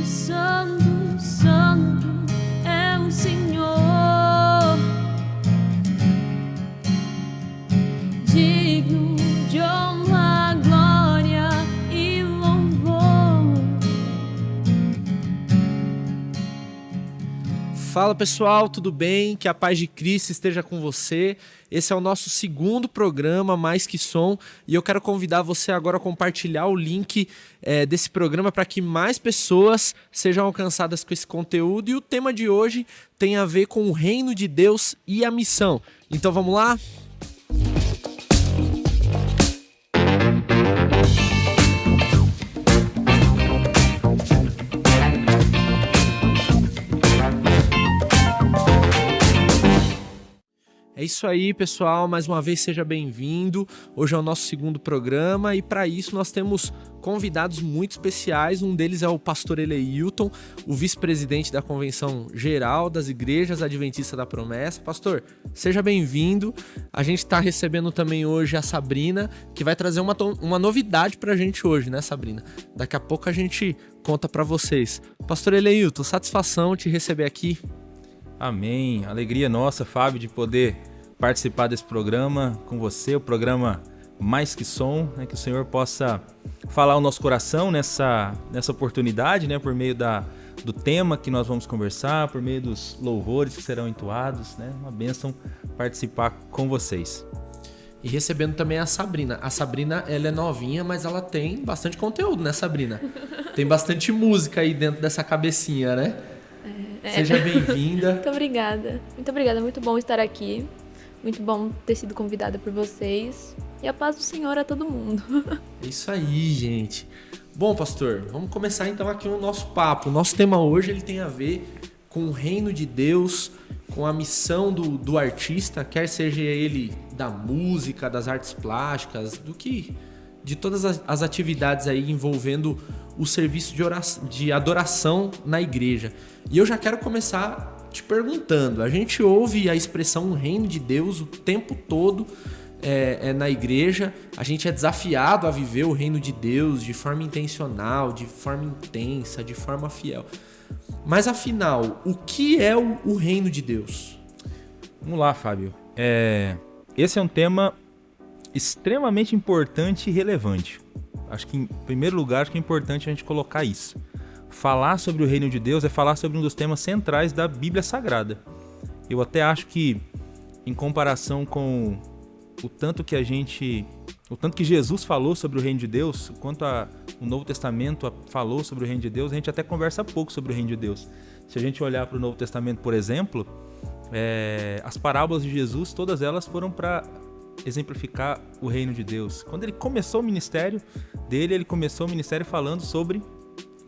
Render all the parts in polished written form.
santo, santo é o Senhor, digno de honra, glória e louvor. Fala pessoal, tudo bem? Que a paz de Cristo esteja com você. Esse é o nosso segundo programa, Mais Que Som, e eu quero convidar você agora a compartilhar o link desse programa para que mais pessoas sejam alcançadas com esse conteúdo. E o tema de hoje tem a ver com o reino de Deus e a missão. Então vamos lá? É isso aí, pessoal. Mais uma vez, seja bem-vindo. Hoje é o nosso segundo programa e, para isso, nós temos convidados muito especiais. Um deles é o pastor Eleilton, o vice-presidente da Convenção Geral das Igrejas Adventistas da Promessa. Pastor, seja bem-vindo. A gente está recebendo também hoje a Sabrina, que vai trazer uma novidade para a gente hoje, né, Sabrina? Daqui a pouco a gente conta para vocês. Pastor Eleilton, satisfação te receber aqui. Amém. Alegria nossa, Fábio, de poder participar desse programa com você, o programa Mais Que Som, né, que o Senhor possa falar ao nosso coração nessa oportunidade, né, por meio do tema que nós vamos conversar, por meio dos louvores que serão entoados, né, uma bênção participar com vocês. E recebendo também a Sabrina. A Sabrina, ela é novinha, mas ela tem bastante conteúdo, né, Sabrina? Tem bastante música aí dentro dessa cabecinha, né? Seja bem-vinda. Muito obrigada. Muito obrigada. Muito bom estar aqui. Muito bom ter sido convidada por vocês. E a paz do Senhor a todo mundo. É isso aí, gente. Bom, pastor, vamos começar então aqui o nosso papo. O nosso tema hoje ele tem a ver com o reino de Deus, com a missão do artista, quer seja ele da música, das artes plásticas, de todas as atividades aí envolvendo o serviço de adoração na igreja. E eu já quero começar te perguntando, a gente ouve a expressão reino de Deus o tempo todo na igreja, a gente é desafiado a viver o reino de Deus de forma intencional, de forma intensa, de forma fiel. Mas afinal, o que é o reino de Deus? Vamos lá, Fábio. Esse é um tema extremamente importante e relevante. Acho que, em primeiro lugar, é importante a gente colocar isso. Falar sobre o reino de Deus é falar sobre um dos temas centrais da Bíblia Sagrada. Eu até acho que, em comparação com o tanto que Jesus falou sobre o reino de Deus, o quanto o Novo Testamento falou sobre o reino de Deus, a gente até conversa pouco sobre o reino de Deus. Se a gente olhar para o Novo Testamento, por exemplo, as parábolas de Jesus, todas elas foram para exemplificar o reino de Deus. Quando ele começou o ministério dele, ele começou o ministério falando sobre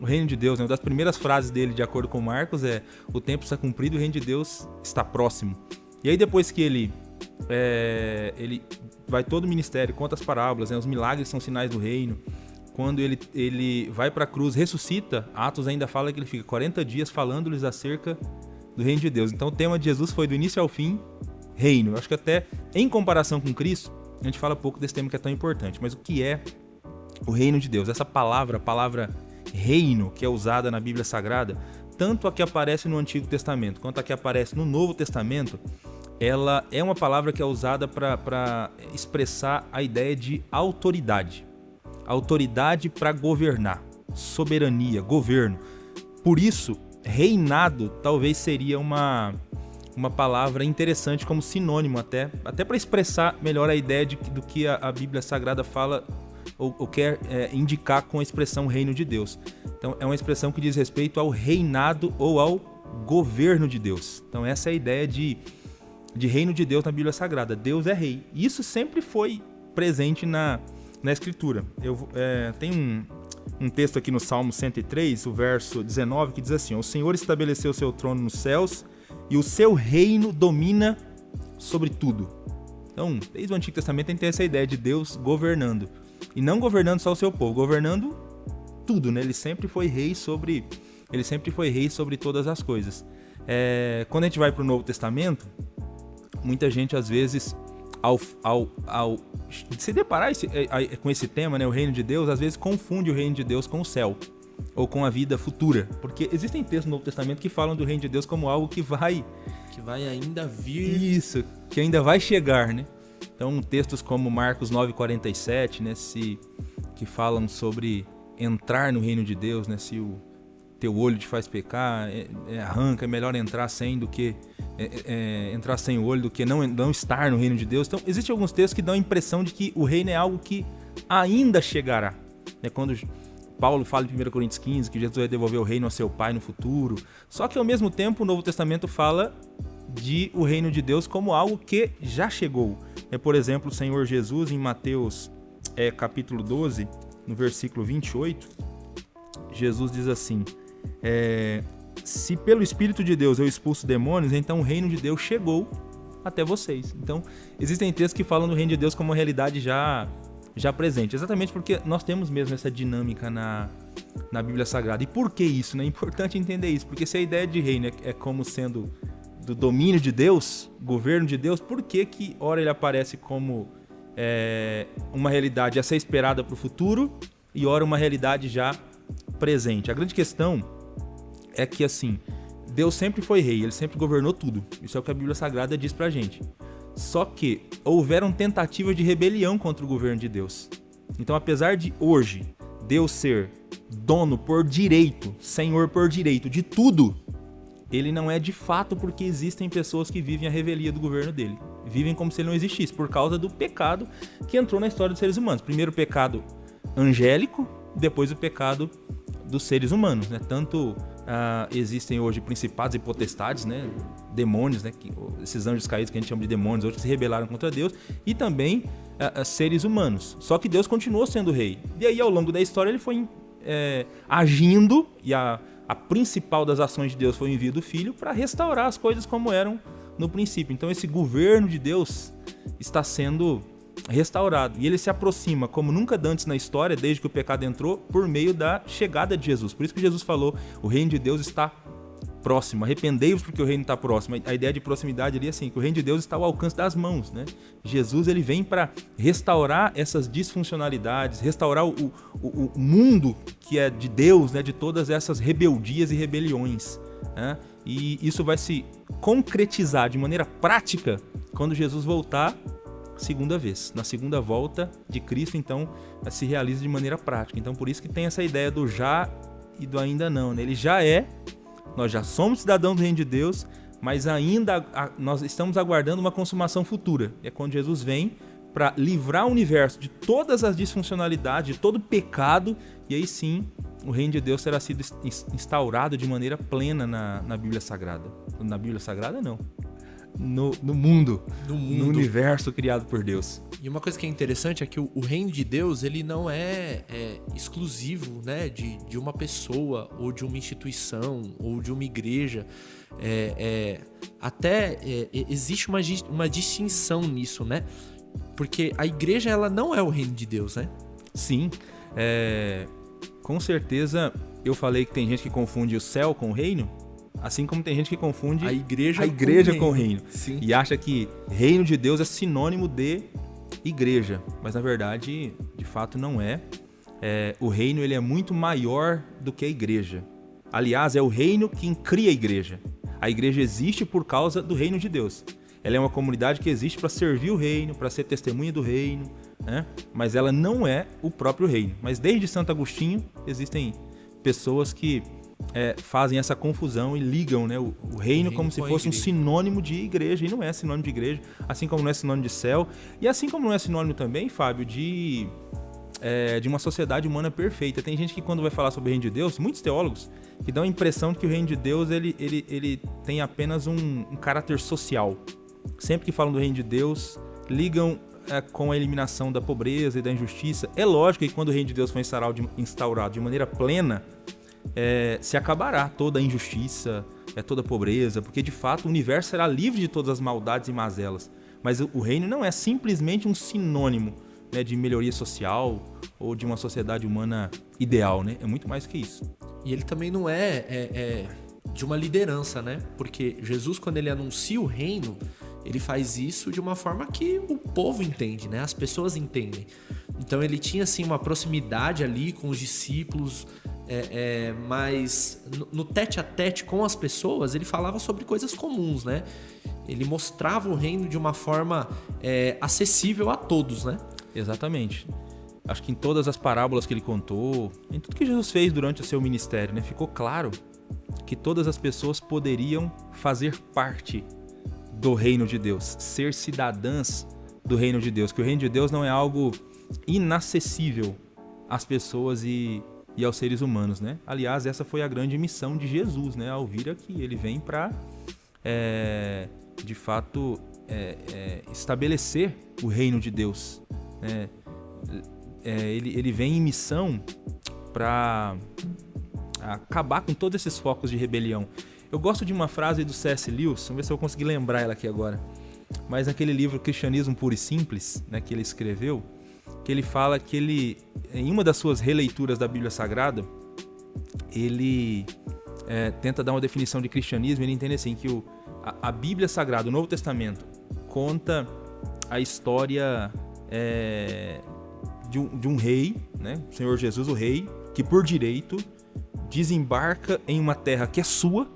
o reino de Deus, né? Uma das primeiras frases dele, de acordo com Marcos, é: o tempo está cumprido, o reino de Deus está próximo. E aí depois que ele vai todo o ministério, conta as parábolas, né? Os milagres são sinais do reino. Quando ele vai para a cruz, ressuscita, Atos ainda fala que ele fica 40 dias falando-lhes acerca do reino de Deus. Então o tema de Jesus foi do início ao fim, reino. Eu acho que até em comparação com Cristo, a gente fala pouco desse tema que é tão importante. Mas o que é o reino de Deus? Essa palavra, a palavra reino, que é usada na Bíblia Sagrada, tanto a que aparece no Antigo Testamento quanto a que aparece no Novo Testamento, ela é uma palavra que é usada para expressar a ideia de autoridade. Autoridade para governar, soberania, governo. Por isso, reinado talvez seria uma palavra interessante como sinônimo até para expressar melhor a ideia do que a Bíblia Sagrada fala ou quer indicar com a expressão reino de Deus. Então é uma expressão que diz respeito ao reinado ou ao governo de Deus. Então essa é a ideia de reino de Deus na Bíblia Sagrada. Deus é rei. E isso sempre foi presente na Escritura. Tem um texto aqui no Salmo 103, o verso 19, que diz assim: o Senhor estabeleceu o seu trono nos céus e o seu reino domina sobre tudo. Então, desde o Antigo Testamento a gente tem essa ideia de Deus governando. E não governando só o seu povo, governando tudo, né? Ele sempre foi rei sobre todas as coisas. Quando a gente vai para o Novo Testamento, muita gente às vezes, ao se deparar com esse tema, né, o reino de Deus, às vezes confunde o reino de Deus com o céu. ou com a vida futura. Porque existem textos no Novo Testamento que falam do reino de Deus como algo que vai ainda vir. Isso, que ainda vai chegar, né? Então, textos como Marcos 9,47, né? Que falam sobre entrar no reino de Deus, né? Se o teu olho te faz pecar, arranca, é melhor entrar sem do que entrar sem o olho do que não estar no reino de Deus. Então, existem alguns textos que dão a impressão de que o reino é algo que ainda chegará. É quando Paulo fala em 1 Coríntios 15 que Jesus vai devolver o reino ao seu Pai no futuro. Só que, ao mesmo tempo, o Novo Testamento fala de o reino de Deus como algo que já chegou. Por exemplo, o Senhor Jesus, em Mateus capítulo 12, no versículo 28, Jesus diz assim: se pelo Espírito de Deus eu expulso demônios, então o reino de Deus chegou até vocês. Então, existem textos que falam do reino de Deus como uma realidade já presente, exatamente porque nós temos mesmo essa dinâmica na Bíblia Sagrada. E por que isso? É importante entender isso, porque se a ideia de reino é como sendo do domínio de Deus, governo de Deus, por que ora ele aparece como uma realidade a ser esperada para o futuro e ora uma realidade já presente? A grande questão é que, assim, Deus sempre foi rei, ele sempre governou tudo. Isso é o que a Bíblia Sagrada diz pra gente. Só que houveram tentativas de rebelião contra o governo de Deus. Então, apesar de hoje Deus ser dono por direito, senhor por direito de tudo, ele não é de fato, porque existem pessoas que vivem a revelia do governo dele. Vivem como se ele não existisse, por causa do pecado que entrou na história dos seres humanos. Primeiro o pecado angélico, depois o pecado dos seres humanos, né? Tanto existem hoje principados e potestades, né? Demônios, né? Esses anjos caídos que a gente chama de demônios, hoje que se rebelaram contra Deus, e também seres humanos. Só que Deus continuou sendo rei. E aí, ao longo da história, ele foi agindo, e a principal das ações de Deus foi o envio do Filho para restaurar as coisas como eram no princípio. Então, esse governo de Deus está sendo restaurado, e ele se aproxima como nunca antes na história, desde que o pecado entrou, por meio da chegada de Jesus. Por isso que Jesus falou: o reino de Deus está próximo, arrependei-vos porque o reino está próximo. A ideia de proximidade ali é assim, que o reino de Deus está ao alcance das mãos, né? Jesus, ele vem para restaurar essas disfuncionalidades, restaurar o mundo que é de Deus, né? De todas essas rebeldias e rebeliões, né? E isso vai se concretizar de maneira prática quando Jesus voltar segunda vez. Na segunda volta de Cristo, então, se realiza de maneira prática. Então, por isso que tem essa ideia do já e do ainda não, né? Ele já nós já somos cidadãos do reino de Deus, mas ainda nós estamos aguardando uma consumação futura. É quando Jesus vem para livrar o universo de todas as disfuncionalidades, de todo pecado, e aí sim o reino de Deus será sido instaurado de maneira plena na Bíblia Sagrada. Na Bíblia Sagrada, não. No mundo, no universo criado por Deus. E uma coisa que é interessante é que o reino de Deus, ele não é exclusivo, né, de uma pessoa, ou de uma instituição, ou de uma igreja. Existe uma distinção nisso, né? Porque a igreja, ela não é o reino de Deus, né? Sim, com certeza. Eu falei que tem gente que confunde o céu com o reino, assim como tem gente que confunde a igreja com o reino. Sim. E acha que reino de Deus é sinônimo de igreja, mas na verdade, de fato, não é. O reino, ele é muito maior do que a igreja. Aliás, é o reino quem cria a igreja. A igreja existe por causa do reino de Deus. Ela é uma comunidade que existe para servir o reino, para ser testemunha do reino, né? Mas ela não é o próprio reino. Mas desde Santo Agostinho existem pessoas que fazem essa confusão e ligam, né, o reino como se fosse um sinônimo de igreja, e não é sinônimo de igreja, assim como não é sinônimo de céu, e assim como não é sinônimo também, Fábio, de uma sociedade humana perfeita. Tem gente que, quando vai falar sobre o reino de Deus, muitos teólogos, que dão a impressão de que o reino de Deus ele tem apenas um caráter social. Sempre que falam do reino de Deus, ligam com a eliminação da pobreza e da injustiça. É lógico que quando o reino de Deus for instaurado de maneira plena, se acabará toda a injustiça, toda a pobreza, porque de fato o universo será livre de todas as maldades e mazelas. Mas o reino não é simplesmente um sinônimo, né, de melhoria social ou de uma sociedade humana ideal, né? É muito mais que isso. E ele também não é de uma liderança, né? Porque Jesus, quando ele anuncia o reino, ele faz isso de uma forma que o povo entende, né? As pessoas entendem. Então ele tinha assim uma proximidade ali com os discípulos, mas no tete a tete com as pessoas, ele falava sobre coisas comuns, né? Ele mostrava o reino de uma forma acessível a todos, né? Exatamente. Acho que em todas as parábolas que ele contou, em tudo que Jesus fez durante o seu ministério, né, ficou claro que todas as pessoas poderiam fazer parte do reino de Deus, ser cidadãs do reino de Deus, que o reino de Deus não é algo inacessível às pessoas e aos seres humanos, né? Aliás, essa foi a grande missão de Jesus, né? Ao vir aqui, ele vem para, de fato, estabelecer o reino de Deus, né? Ele vem em missão para acabar com todos esses focos de rebelião. Eu gosto de uma frase do C.S. Lewis, vamos ver se eu conseguir lembrar ela aqui agora. Mas naquele livro Cristianismo Puro e Simples, né, que ele escreveu, que ele fala que ele, em uma das suas releituras da Bíblia Sagrada, ele tenta dar uma definição de cristianismo. Ele entende assim, que a Bíblia Sagrada, o Novo Testamento, conta a história de um rei, né, o Senhor Jesus, o rei, que por direito desembarca em uma terra que é sua,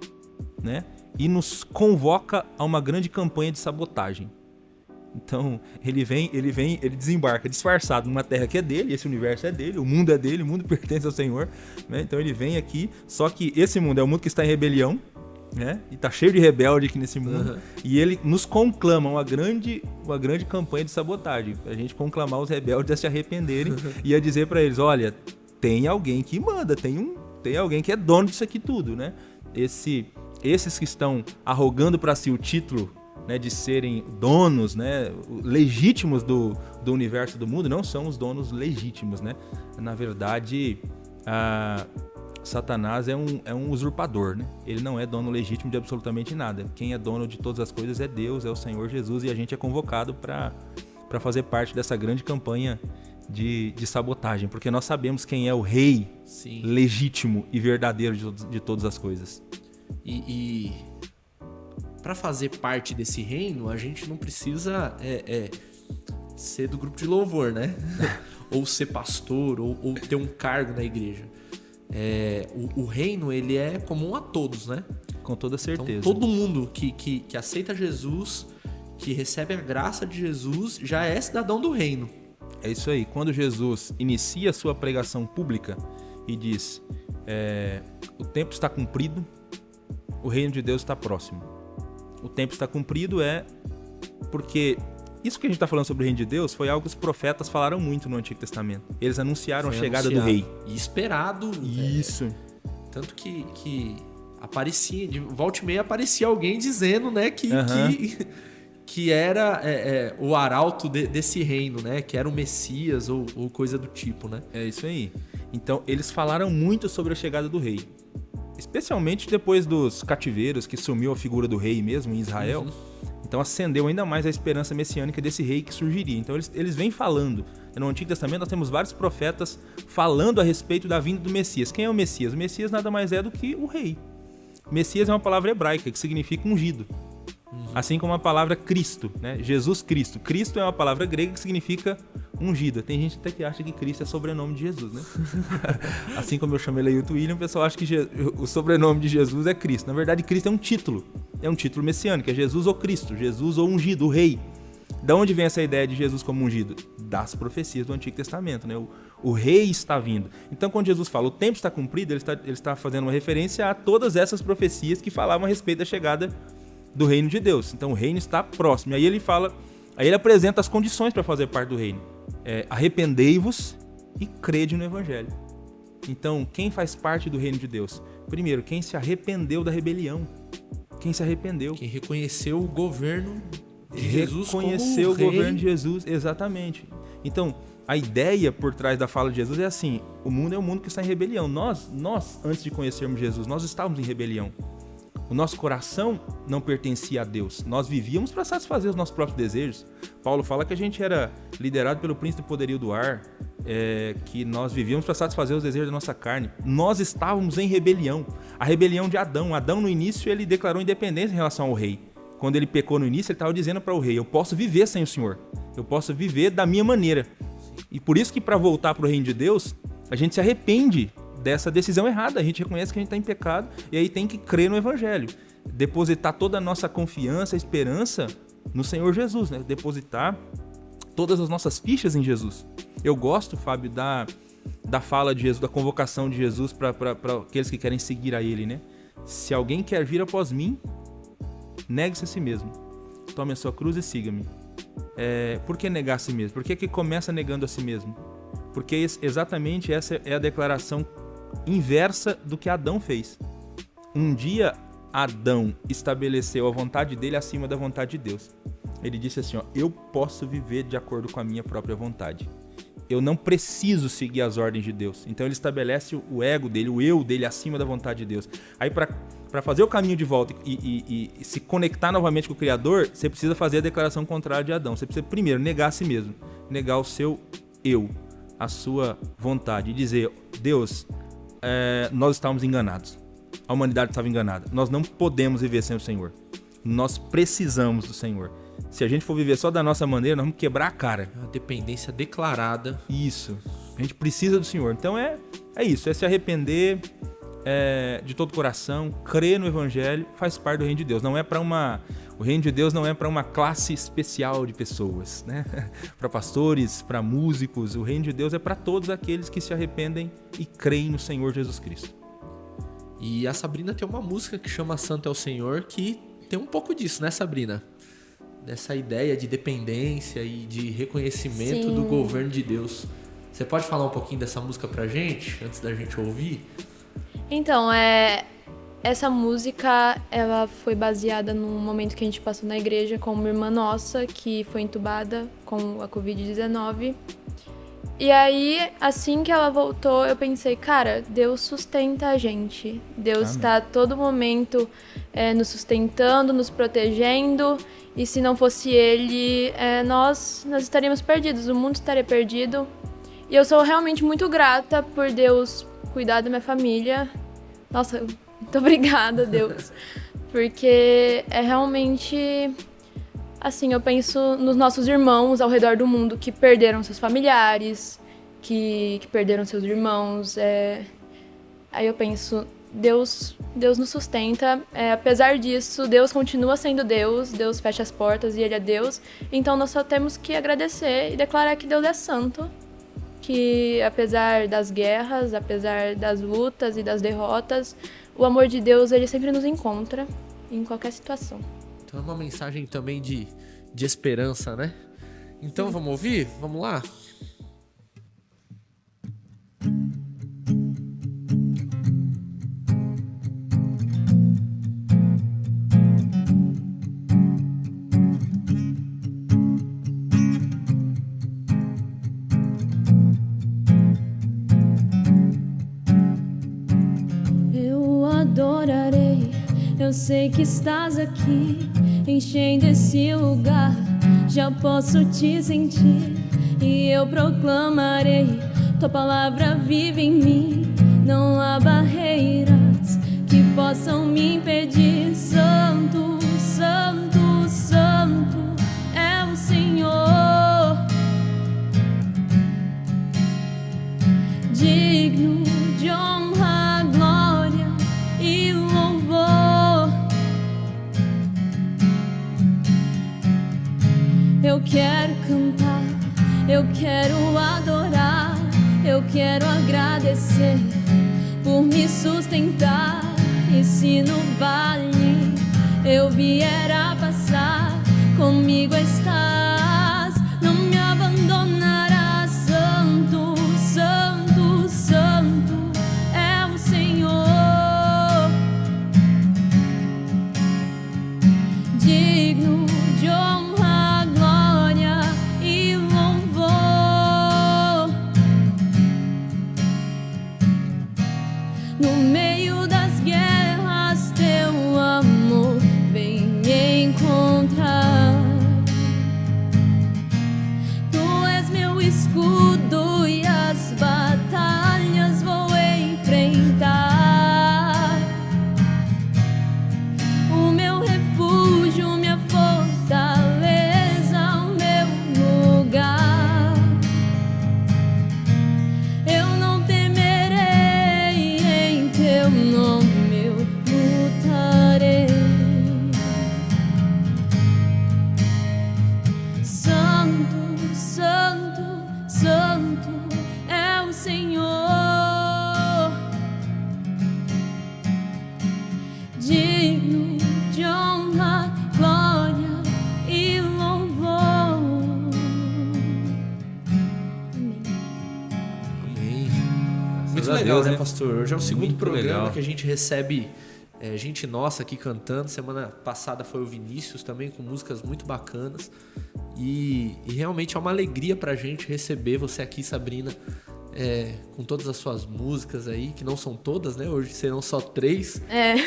né, e nos convoca a uma grande campanha de sabotagem. Então, ele desembarca disfarçado numa terra que é dele, esse universo é dele, o mundo pertence ao Senhor, né? Então ele vem aqui, só que esse mundo é um mundo que está em rebelião, né? E está cheio de rebelde aqui nesse mundo, e ele nos conclama uma grande campanha de sabotagem, a gente conclamar os rebeldes a se arrependerem e a dizer para eles, olha, tem alguém que manda, tem alguém que é dono disso aqui tudo, né? Esses que estão arrogando para si o título, né, de serem donos, né, legítimos do universo, do mundo, não são os donos legítimos, né? Na verdade, Satanás é um usurpador, né? Ele não é dono legítimo de absolutamente nada. Quem é dono de todas as coisas é Deus, é o Senhor Jesus, e a gente é convocado para fazer parte dessa grande campanha de sabotagem, porque nós sabemos quem é o rei Sim. legítimo e verdadeiro de todas as coisas. E para fazer parte desse reino, a gente não precisa ser do grupo de louvor, né? Ou ser pastor, ou ter um cargo na igreja. O reino, ele é comum a todos, né? Com toda certeza. Então, todo mundo que aceita Jesus, que recebe a graça de Jesus, já é cidadão do reino. É isso aí. Quando Jesus inicia a sua pregação pública e diz, o tempo está cumprido, o reino de Deus está próximo. O tempo está cumprido porque isso que a gente está falando sobre o reino de Deus foi algo que os profetas falaram muito no Antigo Testamento. Eles anunciaram a chegada do rei. E esperado. Isso. Tanto que aparecia, de volta e meia aparecia alguém dizendo, né, que era o arauto desse reino, né, que era o Messias ou coisa do tipo, né? É isso aí. Então, eles falaram muito sobre a chegada do rei. Especialmente depois dos cativeiros, que sumiu a figura do rei mesmo em Israel. Então acendeu ainda mais a esperança messiânica desse rei que surgiria. Então eles vêm falando. No Antigo Testamento nós temos vários profetas falando a respeito da vinda do Messias. Quem é o Messias? O Messias nada mais é do que o rei. Messias é uma palavra hebraica que significa ungido. Assim como a palavra Cristo, né? Jesus Cristo. Cristo é uma palavra grega que significa ungido. Tem gente até que acha que Cristo é sobrenome de Jesus, né? Assim como eu chamei Leilton William, o pessoal acha que o sobrenome de Jesus é Cristo. Na verdade, Cristo é um título. É um título messiânico. É Jesus ou Cristo. Jesus ou ungido, o rei. Da onde vem essa ideia de Jesus como ungido? Das profecias do Antigo Testamento, né? O rei está vindo. Então, quando Jesus fala o tempo está cumprido, ele está fazendo uma referência a todas essas profecias que falavam a respeito da chegada do reino de Deus. Então o reino está próximo. Aí ele apresenta as condições para fazer parte do reino. Arrependei-vos e crede no evangelho. Então, quem faz parte do reino de Deus? Primeiro, quem se arrependeu da rebelião. Quem se arrependeu. Quem reconheceu o governo de Jesus reconheceu como o governo de Jesus, exatamente. Então, a ideia por trás da fala de Jesus é assim, o mundo é um mundo que está em rebelião. Nós, antes de conhecermos Jesus, nós estávamos em rebelião. O nosso coração não pertencia a Deus. Nós vivíamos para satisfazer os nossos próprios desejos. Paulo fala que a gente era liderado pelo príncipe do poderio do ar, que nós vivíamos para satisfazer os desejos da nossa carne. Nós estávamos em rebelião. A rebelião de Adão. Adão, no início, ele declarou independência em relação ao rei. Quando ele pecou no início, ele estava dizendo para o rei, eu posso viver sem o Senhor. Eu posso viver da minha maneira. E por isso que para voltar para o reino de Deus, a gente se arrepende dessa decisão errada. A gente reconhece que a gente está em pecado e aí tem que crer no Evangelho. Depositar toda a nossa confiança, esperança no Senhor Jesus, né? Depositar todas as nossas fichas em Jesus. Eu gosto, Fábio, da fala de Jesus, da convocação de Jesus para aqueles que querem seguir a Ele, né? Se alguém quer vir após mim, negue-se a si mesmo. Tome a sua cruz e siga-me. Por que negar a si mesmo? Por que começa negando a si mesmo? Porque exatamente essa é a declaração inversa do que Adão fez. Um dia, Adão estabeleceu a vontade dele acima da vontade de Deus. Ele disse assim, ó, eu posso viver de acordo com a minha própria vontade. Eu não preciso seguir as ordens de Deus. Então ele estabelece o ego dele, o eu dele acima da vontade de Deus. Aí para fazer o caminho de volta e se conectar novamente com o Criador, você precisa fazer a declaração contrária de Adão. Você precisa primeiro negar a si mesmo, negar o seu eu, a sua vontade e dizer, Deus, nós estávamos enganados. A humanidade estava enganada. Nós não podemos viver sem o Senhor. Nós precisamos do Senhor. Se a gente for viver só da nossa maneira, nós vamos quebrar a cara. A dependência declarada. Isso. A gente precisa do Senhor. Então é isso. É se arrepender de todo o coração, crer no Evangelho, faz parte do reino de Deus. O reino de Deus não é para uma classe especial de pessoas, né? Para pastores, para músicos. O reino de Deus é para todos aqueles que se arrependem e creem no Senhor Jesus Cristo. E a Sabrina tem uma música que chama Santo é o Senhor, que tem um pouco disso, né, Sabrina? Dessa ideia de dependência e de reconhecimento Sim. do governo de Deus. Você pode falar um pouquinho dessa música pra gente, antes da gente ouvir? Então, essa música, ela foi baseada num momento que a gente passou na igreja com uma irmã nossa que foi entubada com a Covid-19. E aí, assim que ela voltou, eu pensei, cara, Deus sustenta a gente. Deus está a todo momento nos sustentando, nos protegendo. E se não fosse Ele, nós estaríamos perdidos, o mundo estaria perdido. E eu sou realmente muito grata por Deus cuidar da minha família. Nossa, muito obrigada, Deus. Porque é realmente... Assim, eu penso nos nossos irmãos ao redor do mundo que perderam seus familiares, que perderam seus irmãos. Aí eu penso, Deus nos sustenta. Apesar disso, Deus continua sendo Deus, Deus fecha as portas e Ele é Deus. Então nós só temos que agradecer e declarar que Deus é santo. Que apesar das guerras, apesar das lutas e das derrotas, o amor de Deus, Ele sempre nos encontra em qualquer situação. Então é uma mensagem também de esperança, né? Então vamos ouvir? Vamos lá? Eu adorarei, eu sei que estás aqui, enchendo esse lugar. Já posso te sentir e eu proclamarei, tua palavra vive em mim. Não há barreiras que possam me impedir. Santo, santo, santo é o Senhor, digno de honra, glória e louvor. Eu quero cantar, eu quero adorar, eu quero agradecer por me sustentar. E se no vale eu vier a passar, comigo estás, não me abandonarás. Santo, santo, santo é o Senhor, digno de honra, glória e louvor. No meio das guerras, teu amor vem me encontrar. legal, Deus, né, né? pastor? Hoje é o segundo Muito programa legal. que a gente recebe gente nossa aqui cantando. Semana passada foi o Vinícius também, com músicas muito bacanas. E realmente é uma alegria pra gente receber você aqui, Sabrina, com todas as suas músicas aí, que não são todas, né? Hoje serão só 3.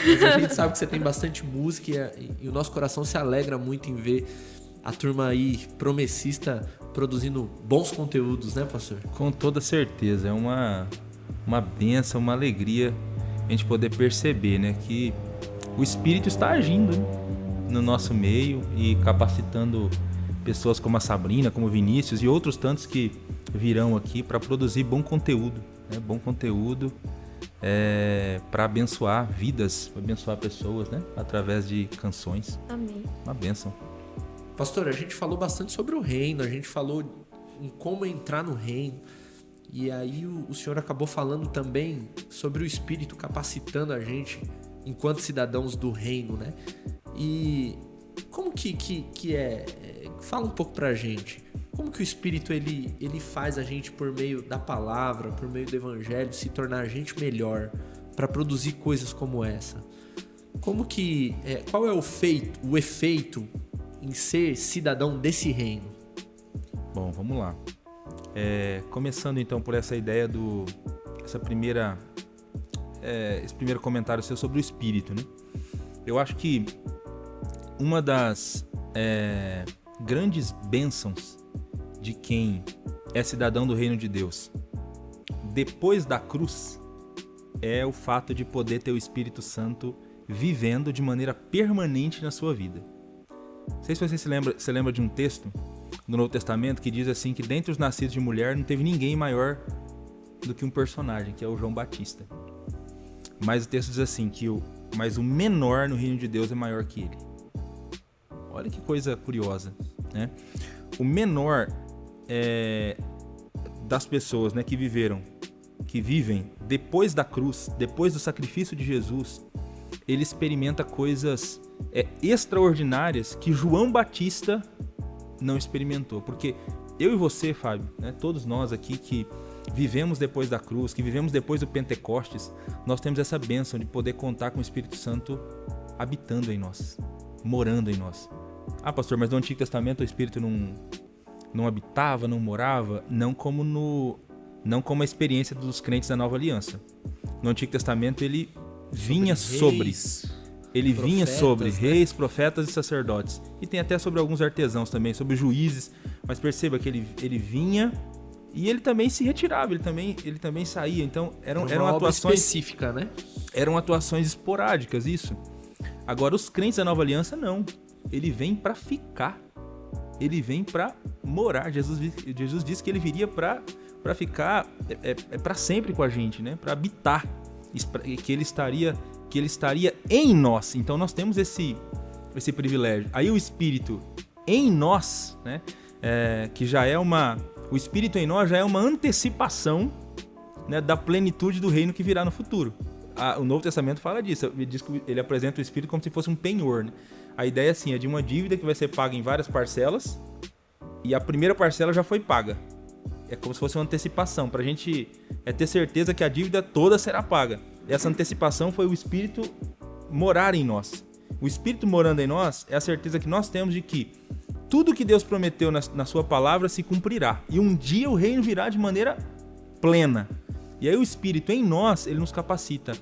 Mas a gente sabe que você tem bastante música e o nosso coração se alegra muito em ver a turma aí promessista produzindo bons conteúdos, né, pastor? Com toda certeza, é uma bênção, uma alegria a gente poder perceber, né, que o Espírito está agindo, né, no nosso meio e capacitando pessoas como a Sabrina, como o Vinícius e outros tantos que virão aqui para produzir bom conteúdo, né, para abençoar vidas, para abençoar pessoas, né, através de canções. Amém. Uma bênção. Pastor, a gente falou bastante sobre o reino, a gente falou em como entrar no reino. E aí o senhor acabou falando também sobre o Espírito capacitando a gente enquanto cidadãos do reino, né? E como que é? Fala um pouco pra gente. Como que o Espírito ele faz a gente, por meio da palavra, por meio do evangelho, se tornar a gente melhor para produzir coisas como essa? Como que qual é o efeito em ser cidadão desse reino? Bom, vamos lá. Começando então por essa ideia esse primeiro comentário seu sobre o Espírito, né? Eu acho que uma das grandes bênçãos de quem é cidadão do reino de Deus depois da cruz é o fato de poder ter o Espírito Santo vivendo de maneira permanente na sua vida. Não sei se você se lembra de um texto do Novo Testamento que diz assim que dentre os nascidos de mulher não teve ninguém maior do que um personagem, que é o João Batista. Mas o texto diz assim mas o menor no reino de Deus é maior que ele. Olha que coisa curiosa, né? O menor das pessoas, né, que vivem depois da cruz, depois do sacrifício de Jesus, ele experimenta coisas extraordinárias que João Batista não experimentou. Porque eu e você, Fábio, né, todos nós aqui que vivemos depois da cruz, que vivemos depois do Pentecostes, nós temos essa bênção de poder contar com o Espírito Santo habitando em nós, morando em nós. Ah, pastor, mas no Antigo Testamento o Espírito não habitava, não morava? Não como a experiência dos crentes da Nova Aliança. No Antigo Testamento ele vinha sobre reis, profetas e sacerdotes. E tem até sobre alguns artesãos também, sobre juízes. Mas perceba que ele vinha e ele também se retirava, ele também saía. Então eram atuações específicas, né? Eram atuações esporádicas, isso. Agora os crentes da Nova Aliança não. Ele vem para ficar. Ele vem para morar. Jesus disse que ele viria para ficar para sempre com a gente, né? Para habitar. Que ele estaria em nós. Então nós temos esse privilégio. Aí o Espírito em nós, né? O Espírito em nós já é uma antecipação, né, da plenitude do reino que virá no futuro. O Novo Testamento fala disso. Ele diz que ele apresenta o Espírito como se fosse um penhor, né? A ideia assim, é de uma dívida que vai ser paga em várias parcelas e a primeira parcela já foi paga. É como se fosse uma antecipação, para a gente ter certeza que a dívida toda será paga. Essa antecipação foi o Espírito morar em nós. O Espírito morando em nós é a certeza que nós temos de que tudo que Deus prometeu na sua palavra se cumprirá. E um dia o reino virá de maneira plena. E aí o Espírito em nós, ele nos capacita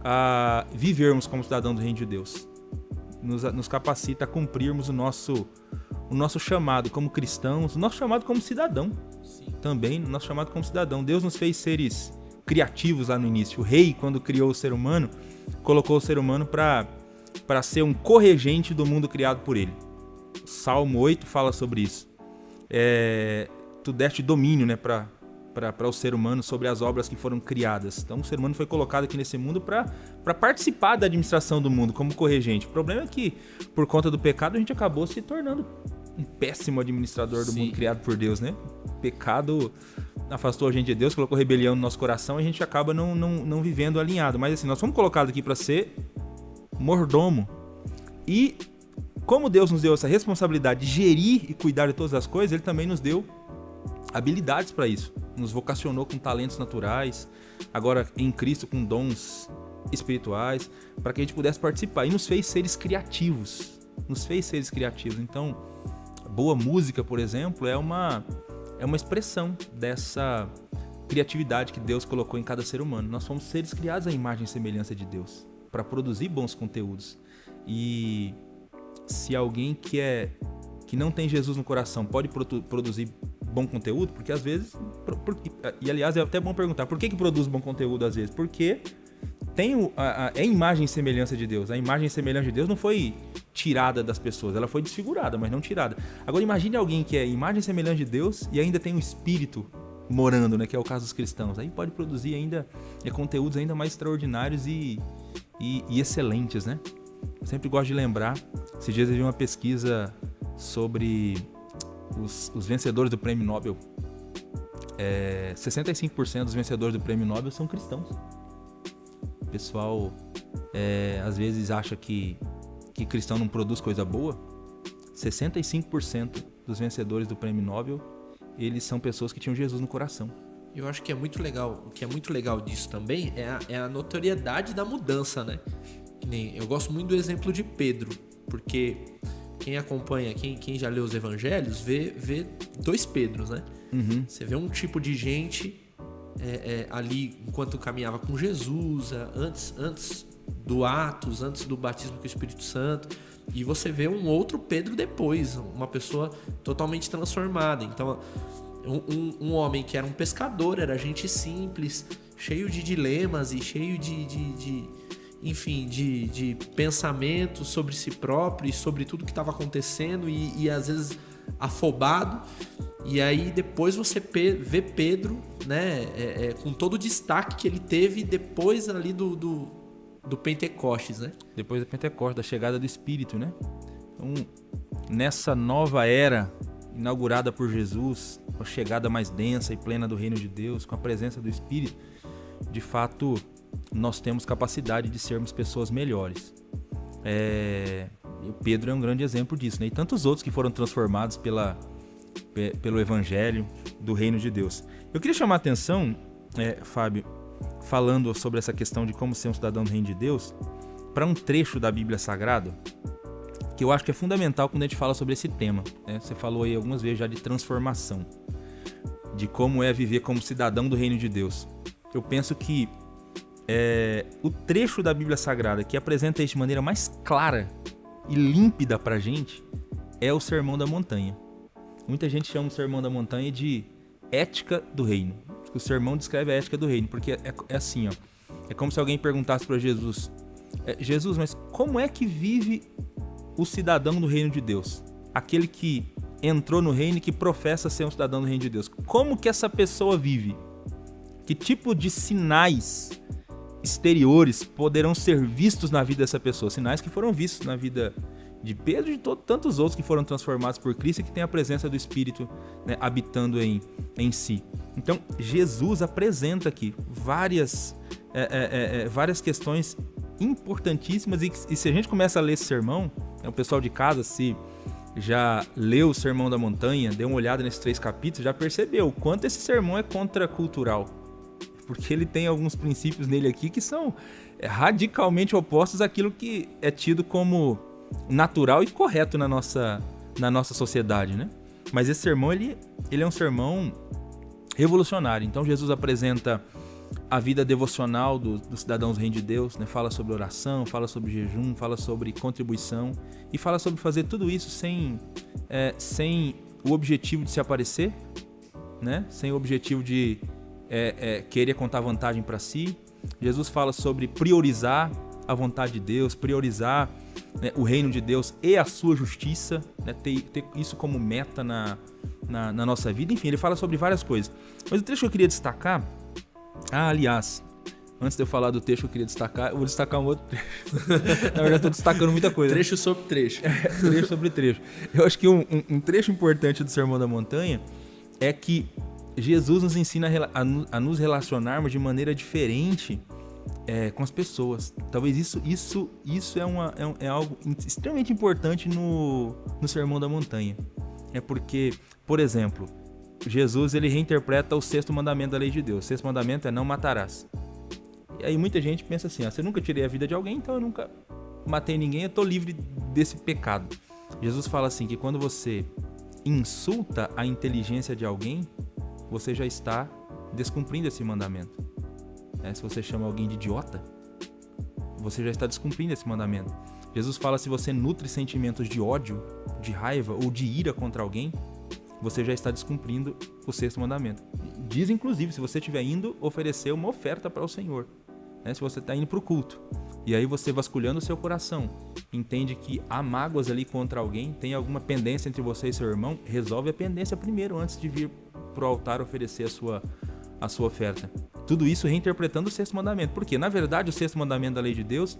a vivermos como cidadão do reino de Deus. Nos capacita a cumprirmos o nosso chamado como cristãos, o nosso chamado como cidadão. Sim. Também, o nosso chamado como cidadão. Deus nos fez seres criativos lá no início. O rei, quando criou o ser humano, colocou o ser humano para ser um corregente do mundo criado por ele. Salmo 8 fala sobre isso. Tu deste domínio, né, para o ser humano sobre as obras que foram criadas. Então o ser humano foi colocado aqui nesse mundo para participar da administração do mundo como corregente. O problema é que, por conta do pecado, a gente acabou se tornando um péssimo administrador do mundo criado por Deus, né? O pecado afastou a gente de Deus, colocou rebelião no nosso coração e a gente acaba não vivendo alinhado. Mas assim, nós fomos colocados aqui para ser mordomo. E como Deus nos deu essa responsabilidade de gerir e cuidar de todas as coisas, Ele também nos deu habilidades para isso. nos vocacionou com talentos naturais, agora em Cristo com dons espirituais, para que a gente pudesse participar. E nos fez seres criativos. Então, boa música, por exemplo, é uma expressão dessa criatividade que Deus colocou em cada ser humano. Nós fomos seres criados à imagem e semelhança de Deus, para produzir bons conteúdos. E se alguém que não tem Jesus no coração pode produzir bom conteúdo, porque às vezes... E aliás, é até bom perguntar, por que produz bom conteúdo às vezes? Porque é imagem e semelhança de Deus. A imagem e semelhança de Deus não foi tirada das pessoas, ela foi desfigurada, mas não tirada. Agora imagine alguém que é imagem e semelhança de Deus e ainda tem um espírito morando, né, que é o caso dos cristãos. Aí pode produzir ainda conteúdos ainda mais extraordinários e excelentes, né? Eu sempre gosto de lembrar, esses dias eu vi uma pesquisa sobre os vencedores do Prêmio Nobel. 65% dos vencedores do Prêmio Nobel são cristãos. O pessoal às vezes acha que cristão não produz coisa boa. 65% dos vencedores do Prêmio Nobel, eles são pessoas que tinham Jesus no coração. Eu acho que é muito legal. O que é muito legal disso também é a notoriedade da mudança, né? Que nem, eu gosto muito do exemplo de Pedro, porque quem acompanha, quem já leu os evangelhos, vê dois Pedros, né? Uhum. Você vê um tipo de gente ali enquanto caminhava com Jesus, antes do Atos, antes do batismo com o Espírito Santo, e você vê um outro Pedro depois, uma pessoa totalmente transformada. Então, um homem que era um pescador, era gente simples, cheio de dilemas e cheio de pensamentos sobre si próprio e sobre tudo que estava acontecendo e às vezes afobado. E aí depois você vê Pedro, né, com todo o destaque que ele teve depois ali do Pentecostes, né? Depois do Pentecostes, da chegada do Espírito, né? Então, nessa nova era inaugurada por Jesus, com a chegada mais densa e plena do reino de Deus, com a presença do Espírito, de fato, nós temos capacidade de sermos pessoas melhores. O Pedro é um grande exemplo disso, né? E tantos outros que foram transformados pelo Evangelho do reino de Deus. Eu queria chamar a atenção, Fábio, falando sobre essa questão de como ser um cidadão do reino de Deus, para um trecho da Bíblia Sagrada, que eu acho que é fundamental quando a gente fala sobre esse tema, né? Você falou aí algumas vezes já de transformação, de como é viver como cidadão do reino de Deus. Eu penso que o trecho da Bíblia Sagrada que apresenta isso de maneira mais clara e límpida pra gente é o Sermão da Montanha. Muita gente chama o Sermão da Montanha de ética do reino. O sermão descreve a ética do reino, porque é assim, ó. É como se alguém perguntasse para Jesus: Jesus, mas como é que vive o cidadão do reino de Deus? Aquele que entrou no reino e que professa ser um cidadão do reino de Deus. Como que essa pessoa vive? Que tipo de sinais exteriores poderão ser vistos na vida dessa pessoa? Sinais que foram vistos na vida de Pedro e de tantos outros que foram transformados por Cristo e que tem a presença do Espírito, né, habitando em si. Então, Jesus apresenta aqui várias questões importantíssimas e se a gente começa a ler esse sermão, o pessoal de casa, se já leu o Sermão da Montanha, deu uma olhada nesses 3 capítulos, já percebeu o quanto esse sermão é contracultural. Porque ele tem alguns princípios nele aqui que são radicalmente opostos àquilo que é tido como natural e correto na nossa sociedade, né? Mas esse sermão, ele é um sermão revolucionário. Então Jesus apresenta a vida devocional dos cidadãos do reino de Deus, né? Fala sobre oração, fala sobre jejum, fala sobre contribuição e fala sobre fazer tudo isso sem o objetivo de se aparecer, né? Sem o objetivo de querer contar vantagem para si. Jesus fala sobre priorizar a vontade de Deus, priorizar, né, o reino de Deus e a sua justiça, né, ter isso como meta na nossa vida. Enfim, ele fala sobre várias coisas. Mas o trecho que eu queria destacar... aliás, antes de eu falar do trecho que eu queria destacar, eu vou destacar um outro trecho. Na verdade, eu tô destacando muita coisa. Trecho sobre trecho. Trecho sobre trecho. Eu acho que um trecho importante do Sermão da Montanha é que Jesus nos ensina a nos relacionarmos de maneira diferente com as pessoas. Talvez isso é algo extremamente importante no Sermão da Montanha. É porque, por exemplo, Jesus ele reinterpreta o 6º mandamento da lei de Deus. O 6º mandamento é não matarás. E aí muita gente pensa assim, se eu nunca tirei a vida de alguém, então eu nunca matei ninguém, eu tô livre desse pecado. Jesus fala assim, que quando você insulta a inteligência de alguém, você já está descumprindo esse mandamento. Se você chama alguém de idiota, você já está descumprindo esse mandamento. Jesus fala, se você nutre sentimentos de ódio, de raiva ou de ira contra alguém, você já está descumprindo o 6º mandamento. Diz, inclusive, se você estiver indo oferecer uma oferta para o Senhor, se você está indo para o culto, e aí você vasculhando o seu coração, entende que há mágoas ali contra alguém, tem alguma pendência entre você e seu irmão, resolve a pendência primeiro, antes de vir para o altar oferecer a sua oferta. Tudo isso reinterpretando o 6º mandamento. Porque, na verdade, o 6º mandamento da lei de Deus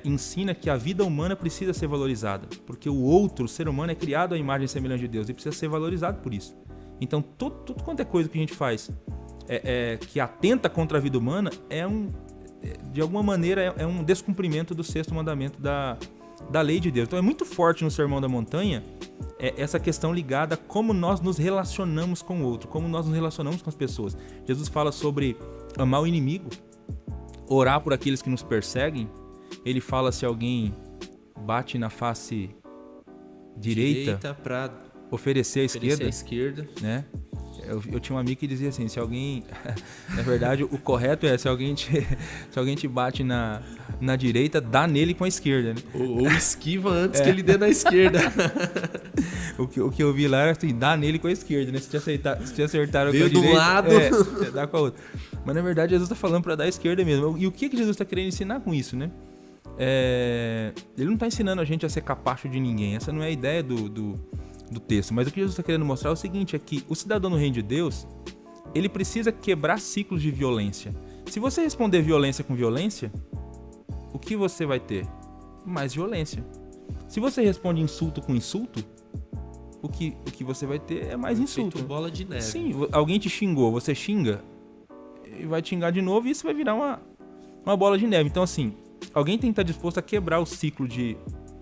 ensina que a vida humana precisa ser valorizada. Porque o outro, o ser humano, é criado à imagem e semelhança de Deus e precisa ser valorizado por isso. Então, tudo quanto é coisa que a gente faz que atenta contra a vida humana, de alguma maneira, é um descumprimento do 6º mandamento da lei de Deus. Então, é muito forte no Sermão da Montanha essa questão ligada a como nós nos relacionamos com o outro, como nós nos relacionamos com as pessoas. Jesus fala sobre amar o inimigo, orar por aqueles que nos perseguem. Ele fala se alguém bate na face direita para oferecer a esquerda. Né? Eu tinha um amigo que dizia assim, se alguém... Na verdade, o correto é, se alguém te bate na direita, dá nele com a esquerda. Né? Ou esquiva antes que ele dê na esquerda. O que eu vi lá era assim, dá nele com a esquerda, né? Se te acertaram com a direita... Veio do lado... dá com a outra. Mas na verdade, Jesus está falando para dar a esquerda mesmo. E o que Jesus está querendo ensinar com isso, né? Ele não está ensinando a gente a ser capacho de ninguém. Essa não é a ideia do texto. Mas o que Jesus está querendo mostrar é o seguinte, é que o cidadão no reino de Deus, ele precisa quebrar ciclos de violência. Se você responder violência com violência, o que você vai ter? Mais violência. Se você responde insulto com insulto, o que você vai ter é mais insulto. Feito bola de neve. Sim, alguém te xingou, você xinga, e vai te xingar de novo e isso vai virar uma bola de neve. Então assim, alguém tem que estar disposto a quebrar o ciclo de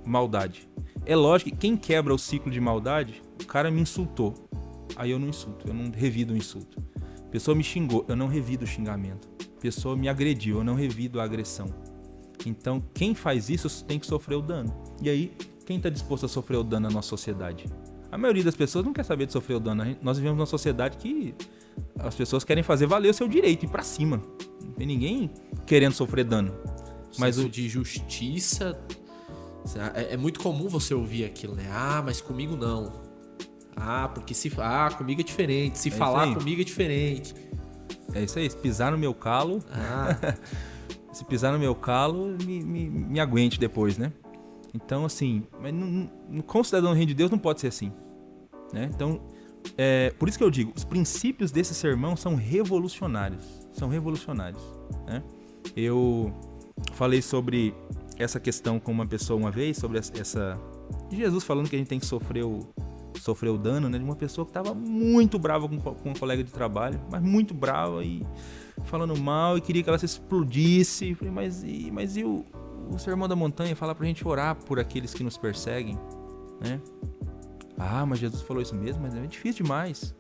maldade. É lógico que quem quebra o ciclo de maldade, o cara me insultou, aí eu não insulto, eu não revido o insulto. A pessoa me xingou, eu não revido o xingamento. A pessoa me agrediu, eu não revido a agressão. Então, quem faz isso tem que sofrer o dano. E aí, quem está disposto a sofrer o dano na nossa sociedade? A maioria das pessoas não quer saber de sofrer o dano. Nós vivemos numa sociedade que as pessoas querem fazer valer o seu direito, ir pra cima. Não tem ninguém querendo sofrer dano. Mas o de justiça... É muito comum você ouvir aquilo, né? Ah, mas comigo não. Ah, porque comigo é diferente. Se falar comigo é diferente. É isso aí, se pisar no meu calo... se pisar no meu calo, me aguente depois, né? Então, assim, mas com o cidadão do reino de Deus não pode ser assim, né? Então, por isso que eu digo, os princípios desse sermão são revolucionários. São revolucionários, né? Eu falei sobre essa questão com uma pessoa uma vez, sobre essa... de Jesus falando que a gente tem que sofrer o dano, né? De uma pessoa que estava muito brava com um colega de trabalho, mas muito brava e falando mal e queria que ela se explodisse. Eu falei, mas e o Sermão da Montanha fala pra gente orar por aqueles que nos perseguem, né? Ah, mas Jesus falou isso mesmo, mas é difícil demais.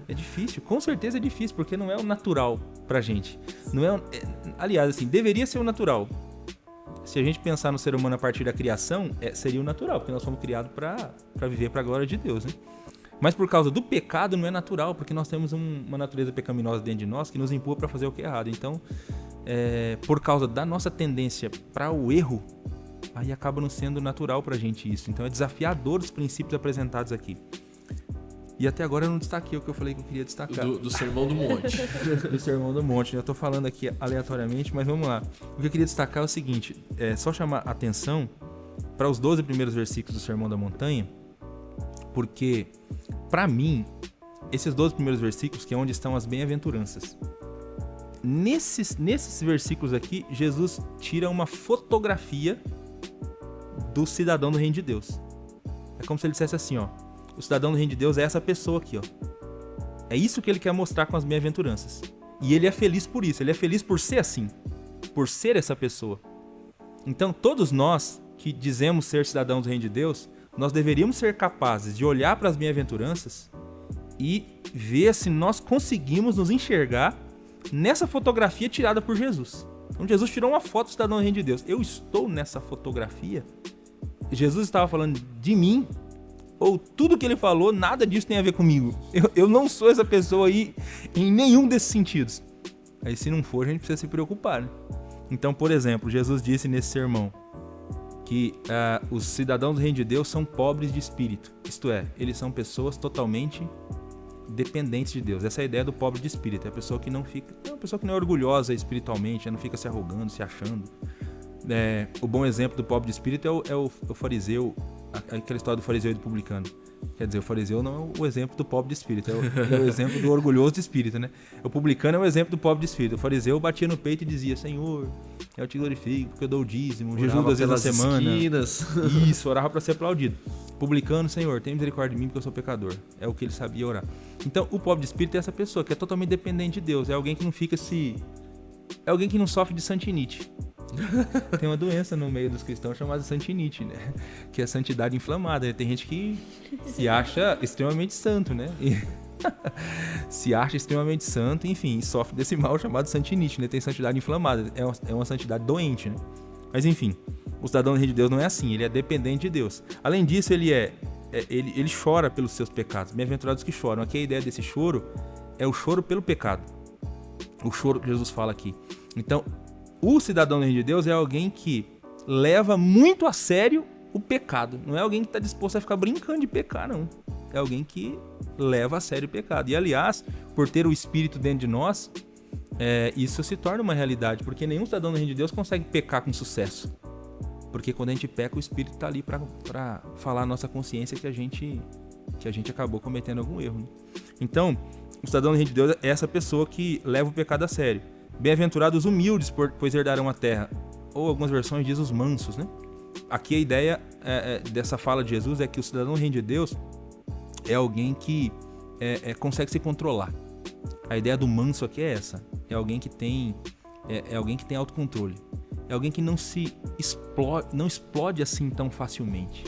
É difícil, com certeza é difícil, porque não é o natural pra gente. Não aliás, assim, deveria ser o natural. Se a gente pensar no ser humano a partir da criação, seria o natural, porque nós fomos criados para viver para a glória de Deus, né? Mas por causa do pecado não é natural, porque nós temos uma natureza pecaminosa dentro de nós que nos empurra para fazer o que é errado. Então, por causa da nossa tendência para o erro, aí acaba não sendo natural para a gente isso. Então é desafiador os princípios apresentados aqui. E até agora eu não destaquei o que eu falei que eu queria destacar. Do Sermão do Monte. Do Sermão do Monte. Eu tô falando aqui aleatoriamente, mas vamos lá. O que eu queria destacar é o seguinte, só chamar a atenção para os 12 primeiros versículos do Sermão da Montanha, porque, para mim, esses 12 primeiros versículos, que é onde estão as bem-aventuranças, nesses versículos aqui, Jesus tira uma fotografia do cidadão do reino de Deus. É como se ele dissesse assim, ó, o cidadão do reino de Deus é essa pessoa aqui, ó. É isso que ele quer mostrar com as bem-aventuranças. E ele é feliz por isso, ele é feliz por ser assim, por ser essa pessoa. Então, todos nós que dizemos ser cidadãos do reino de Deus, nós deveríamos ser capazes de olhar para as bem-aventuranças e ver se nós conseguimos nos enxergar nessa fotografia tirada por Jesus. Então Jesus tirou uma foto do cidadão do reino de Deus. Eu estou nessa fotografia? Jesus estava falando de mim? Ou tudo que ele falou, nada disso tem a ver comigo? Eu não sou essa pessoa aí em nenhum desses sentidos. Aí se não for, a gente precisa se preocupar, né? Então, por exemplo, Jesus disse nesse sermão que os cidadãos do reino de Deus são pobres de espírito. Isto é, eles são pessoas totalmente dependentes de Deus. Essa é a ideia do pobre de espírito. É a pessoa que não fica, é uma pessoa que não é orgulhosa espiritualmente, não fica se arrogando, se achando. O bom exemplo do pobre de espírito é o fariseu, aquela história do fariseu e do publicano. Quer dizer, o fariseu não é o exemplo do pobre de espírito, é o exemplo do orgulhoso de espírito, né? O publicano é o exemplo do pobre de espírito. O fariseu batia no peito e dizia: Senhor, eu te glorifico porque eu dou o dízimo, jejum 2 vezes na semana. Esquinas. Isso, orava para ser aplaudido. Publicano, Senhor, tem misericórdia de mim porque eu sou pecador. É o que ele sabia orar. Então, o pobre de espírito é essa pessoa que é totalmente dependente de Deus. É alguém que não fica se... É alguém que não sofre de santinite. Tem uma doença no meio dos cristãos chamada santinite, né? Que é a santidade inflamada. Tem gente que se acha extremamente santo, né? Se acha extremamente santo, enfim, sofre desse mal chamado santinite, né? Tem santidade inflamada. É uma santidade doente, né? Mas enfim, o cidadão do reino de Deus não é assim, ele é dependente de Deus. Além disso, ele chora pelos seus pecados. Bem-aventurados que choram. Aqui a ideia desse choro é o choro pelo pecado. O choro que Jesus fala aqui. Então, o cidadão do reino de Deus é alguém que leva muito a sério o pecado. Não é alguém que está disposto a ficar brincando de pecar, não. É alguém que leva a sério o pecado. E, aliás, por ter o Espírito dentro de nós, isso se torna uma realidade. Porque nenhum cidadão do reino de Deus consegue pecar com sucesso. Porque quando a gente peca, o Espírito está ali para falar à nossa consciência que a gente acabou cometendo algum erro, né? Então, o cidadão do reino de Deus é essa pessoa que leva o pecado a sério. Bem-aventurados os humildes, pois herdarão a terra. Ou algumas versões diz os mansos, né? Aqui a ideia dessa fala de Jesus é que o cidadão do reino de Deus é alguém que consegue se controlar. A ideia do manso aqui é essa. É alguém que tem autocontrole. É alguém que não explode assim tão facilmente.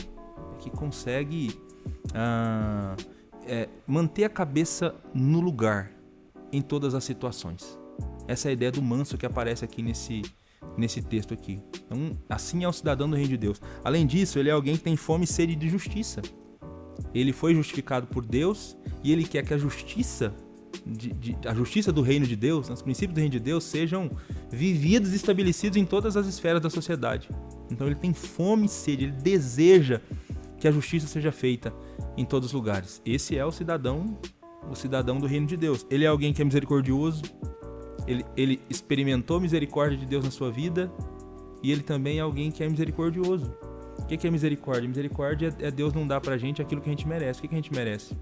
Que consegue manter a cabeça no lugar em todas as situações. Essa é a ideia do manso que aparece aqui nesse texto aqui. Então, assim é o cidadão do reino de Deus. Além disso, ele é alguém que tem fome e sede de justiça. Ele foi justificado por Deus e ele quer que a justiça do reino de Deus, os princípios do reino de Deus, sejam vividos e estabelecidos em todas as esferas da sociedade. Então ele tem fome e sede, ele deseja que a justiça seja feita em todos os lugares. Esse é o cidadão do reino de Deus. Ele é alguém que é misericordioso, ele experimentou misericórdia de Deus na sua vida e ele também é alguém que é misericordioso. O que é misericórdia? Misericórdia é Deus não dar pra gente aquilo que a gente merece. O que a gente merece?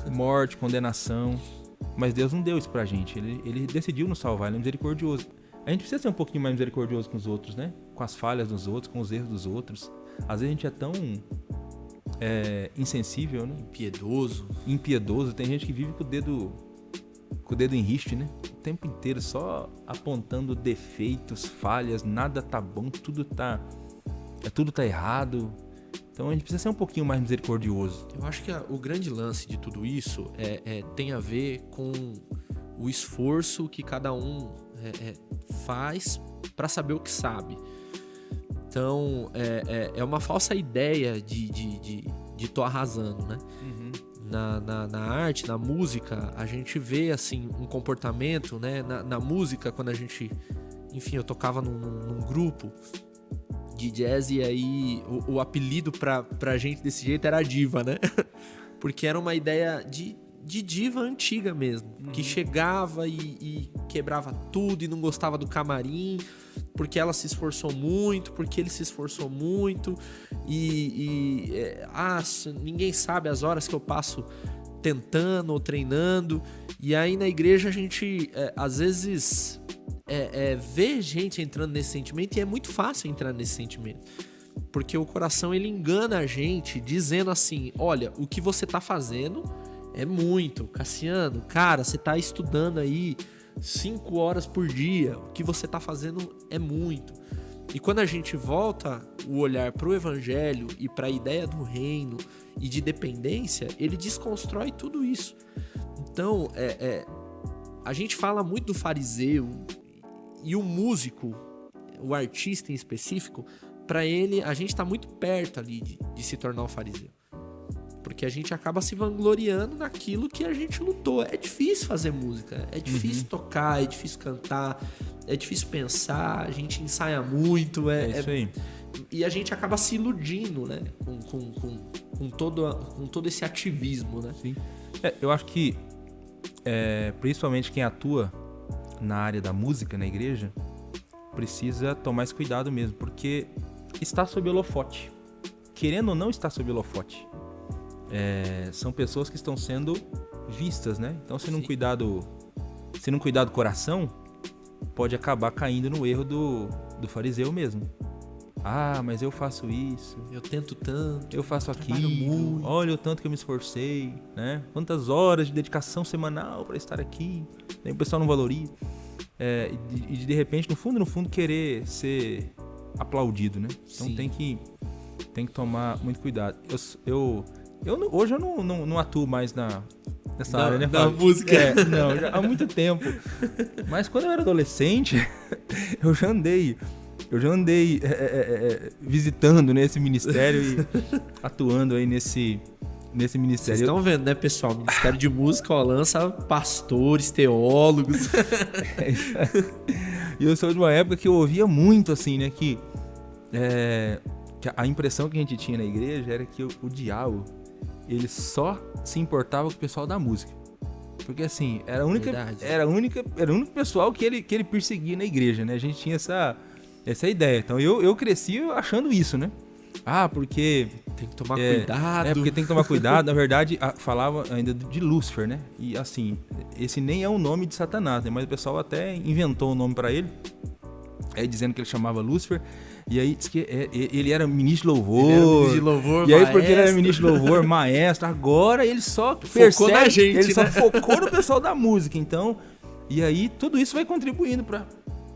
Morte, condenação. Mas Deus não deu isso pra gente. Ele decidiu nos salvar, ele é misericordioso. A gente precisa ser um pouquinho mais misericordioso com os outros, né? Com as falhas dos outros, com os erros dos outros. Às vezes a gente é tão insensível, né? Impiedoso. Tem gente que vive com o dedo em riste, né? O tempo inteiro só apontando defeitos, falhas, nada tá bom, tudo tá errado. Então a gente precisa ser um pouquinho mais misericordioso. Eu acho que o grande lance de tudo isso tem a ver com o esforço que cada um faz para saber o que sabe. Então é uma falsa ideia de tô arrasando, né? Uhum. Na arte, na música, a gente vê assim um comportamento, né? Na música, quando a gente... Enfim, eu tocava num grupo de jazz e aí o apelido pra gente desse jeito era diva, né? Porque era uma ideia de diva antiga mesmo, que chegava e quebrava tudo e não gostava do camarim, porque ela se esforçou muito, porque ele se esforçou muito ninguém sabe as horas que eu passo tentando ou treinando. E aí na igreja a gente às vezes vê gente entrando nesse sentimento e é muito fácil entrar nesse sentimento, porque o coração ele engana a gente dizendo assim: olha, o que você tá fazendo é muito, Cassiano, cara, você tá estudando aí 5 horas por dia, o que você tá fazendo é muito. E quando a gente volta o olhar para o evangelho e para a ideia do reino e de dependência, ele desconstrói tudo isso. Então, a gente fala muito do fariseu e o músico, o artista em específico, para ele, a gente está muito perto ali de se tornar um fariseu. Porque a gente acaba se vangloriando naquilo que a gente lutou. É difícil fazer música, é difícil tocar, é difícil cantar, é difícil pensar, a gente ensaia muito. É isso aí. E a gente acaba se iludindo, né? Com todo esse ativismo, né? Sim. Eu acho que, principalmente quem atua na área da música, na igreja, precisa tomar esse cuidado mesmo, porque está sob holofote. Querendo ou não estar sob holofote. São pessoas que estão sendo vistas, né? Então, se não cuidar do coração, pode acabar caindo no erro do fariseu mesmo. Ah, mas eu faço isso. Eu tento tanto. Eu faço trabalho aquilo. muito. Olha o tanto que eu me esforcei, né? Quantas horas de dedicação semanal para estar aqui. Aí o pessoal não valoriza. E de repente, no fundo, querer ser aplaudido, né? Então Sim. tem que tomar muito cuidado. Hoje eu não atuo mais nessa área, né? Da Fábio? música. Não, já há muito tempo. Mas quando eu era adolescente, eu já andei visitando, né, esse ministério e atuando aí nesse Vocês ministério. estão vendo, né, pessoal? O Ministério de Música ó, lança pastores, teólogos. E eu sou de uma época que eu ouvia muito, assim, né, que a impressão que a gente tinha na igreja era que o diabo, ele só se importava com o pessoal da música. Porque, assim, era o único pessoal que ele perseguia na igreja, né? A gente tinha essa ideia. Então, eu cresci achando isso, né? Porque... Tem que tomar cuidado. Porque tem que tomar cuidado. Na verdade, falava ainda de Lúcifer, né? E, assim, esse nem é o nome de Satanás, né? Mas o pessoal até inventou o nome pra ele, dizendo que ele chamava Lúcifer. E aí, diz que ele era ministro de louvor. E aí, porque ele era ministro de louvor, maestro, agora ele só focou na gente, ele né? só focou no pessoal da música. Então, e aí, tudo isso vai contribuindo para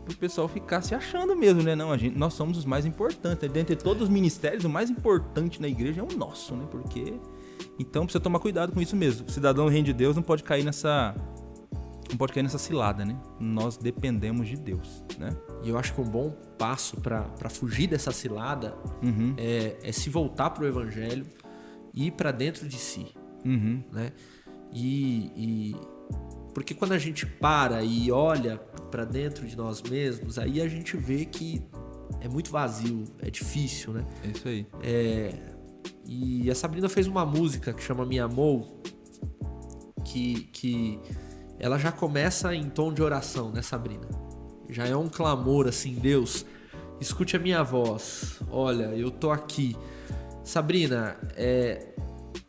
o pessoal ficar se achando mesmo, né? Não, nós somos os mais importantes. Dentre todos os ministérios, o mais importante na igreja é o nosso, né? Porque... Então, precisa tomar cuidado com isso mesmo. O cidadão do reino de Deus não pode cair nessa cilada, né? Nós dependemos de Deus, né? E eu acho que um bom passo para fugir dessa cilada é se voltar pro evangelho e ir para dentro de si, né? Porque quando a gente para e olha para dentro de nós mesmos, aí a gente vê que é muito vazio, é difícil, né? É isso aí. E a Sabrina fez uma música que chama Me Amou, que ela já começa em tom de oração, né, Sabrina? Já é um clamor assim, Deus, escute a minha voz, olha, eu tô aqui. Sabrina,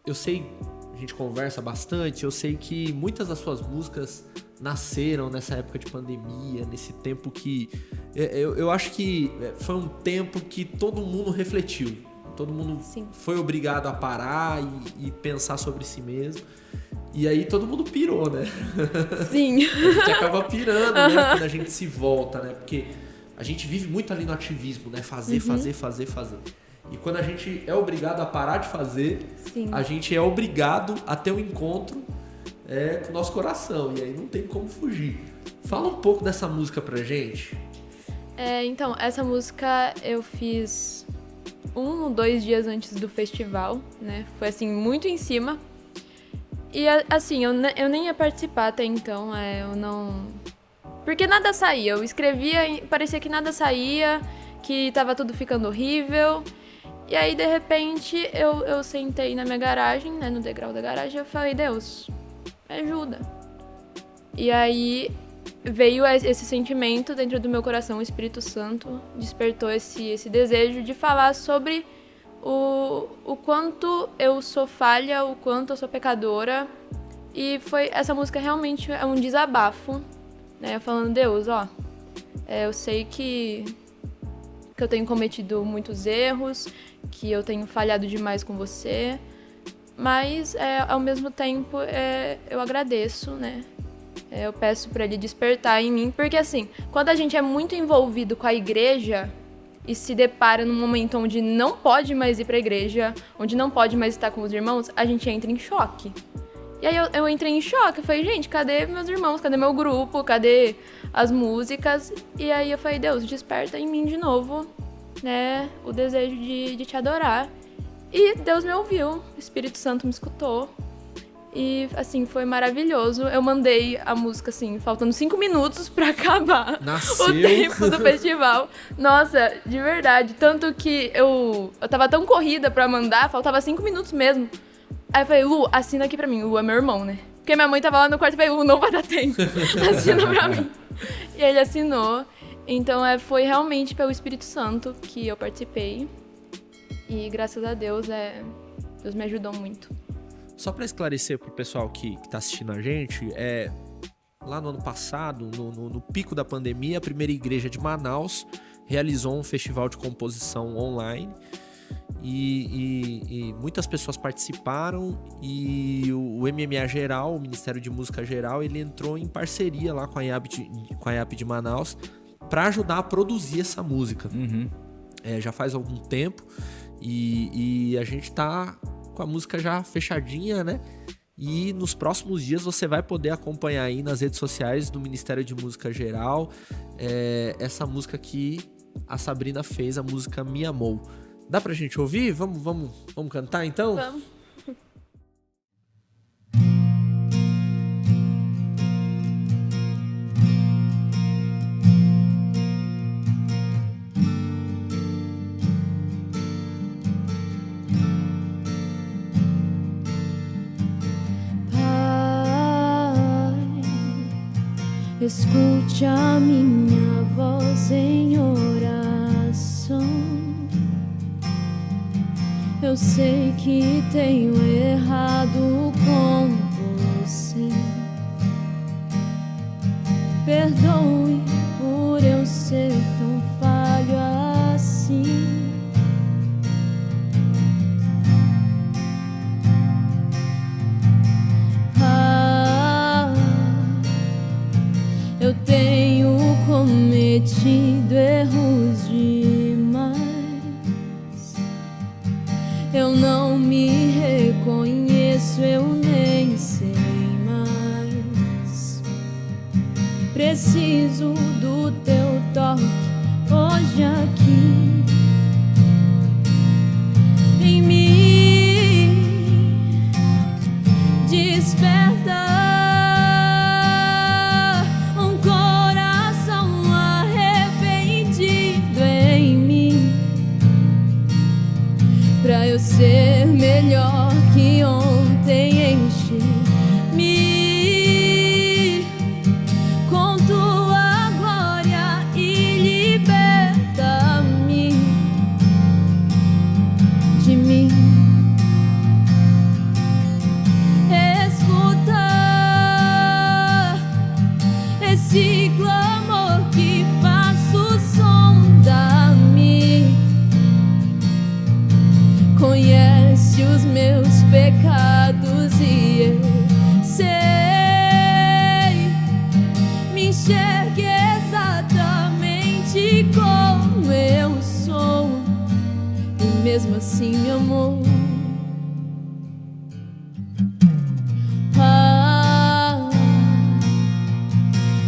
eu sei, a gente conversa bastante, eu sei que muitas das suas músicas nasceram nessa época de pandemia, nesse tempo que... Eu acho que foi um tempo que todo mundo refletiu, todo mundo Sim. foi obrigado a parar e pensar sobre si mesmo. E aí todo mundo pirou, né? Sim. A gente acaba pirando, né? Quando a gente se volta, né? Porque a gente vive muito ali no ativismo, né? Fazer. E quando a gente é obrigado a parar de fazer, Sim. a gente é obrigado a ter um encontro com o nosso coração. E aí não tem como fugir. Fala um pouco dessa música pra gente. Então, essa música eu fiz 1 ou 2 dias antes do festival, né? Foi, assim, muito em cima. E, assim, eu nem ia participar até então, eu não... Porque nada saía, eu escrevia e parecia que nada saía, que tava tudo ficando horrível. E aí, de repente, eu sentei na minha garagem, né, no degrau da garagem, e eu falei, Deus, me ajuda. E aí veio esse sentimento dentro do meu coração, o Espírito Santo despertou esse desejo de falar sobre o quanto eu sou falha, o quanto eu sou pecadora. E essa música realmente é um desabafo, né? Falando, Deus, eu sei que eu tenho cometido muitos erros, que eu tenho falhado demais com você, mas ao mesmo tempo eu agradeço, né? Eu peço pra ele despertar em mim, porque assim, quando a gente é muito envolvido com a igreja, e se depara num momento onde não pode mais ir pra igreja, onde não pode mais estar com os irmãos, a gente entra em choque. E aí eu entrei em choque, eu falei, gente, cadê meus irmãos, cadê meu grupo, cadê as músicas? E aí eu falei, Deus, desperta em mim de novo, né, o desejo de te adorar. E Deus me ouviu, o Espírito Santo me escutou. E, assim, foi maravilhoso. Eu mandei a música, assim, faltando 5 minutos pra acabar Nasceu. o tempo do festival. Nossa, de verdade. Tanto que eu tava tão corrida pra mandar, faltava 5 minutos mesmo. Aí eu falei, Lu, assina aqui pra mim. Lu é meu irmão, né? Porque minha mãe tava lá no quarto e falei, Lu, não vai dar tempo. Assina pra mim. E ele assinou. Então, foi realmente pelo Espírito Santo que eu participei. E, graças a Deus, Deus me ajudou muito. Só para esclarecer pro pessoal que tá assistindo a gente, lá no ano passado, no pico da pandemia, a primeira igreja de Manaus realizou um festival de composição online e muitas pessoas participaram e o MMA Geral, o Ministério de Música Geral, ele entrou em parceria lá com a IAP de Manaus para ajudar a produzir essa música. Uhum. Já faz algum tempo e a gente tá com a música já fechadinha, né? E nos próximos dias você vai poder acompanhar aí nas redes sociais do Ministério de Música Geral essa música que a Sabrina fez, a música Me Amou. Dá pra gente ouvir? Vamos cantar então? Vamos. Escute a minha voz em oração. Eu sei que tenho errado com você. Perdoe por eu ser tão falho assim. Eu tenho cometido erros demais. Eu não me reconheço, eu nem sei mais. Preciso do teu toque hoje aqui em mim. Desperta pra eu ser melhor que ontem, enche-me com tua glória e liberta-me de mim. Escuta esse clamor que faço, sonda-me. Conhece os meus pecados e eu sei. Me enxergue exatamente como eu sou e mesmo assim me amou.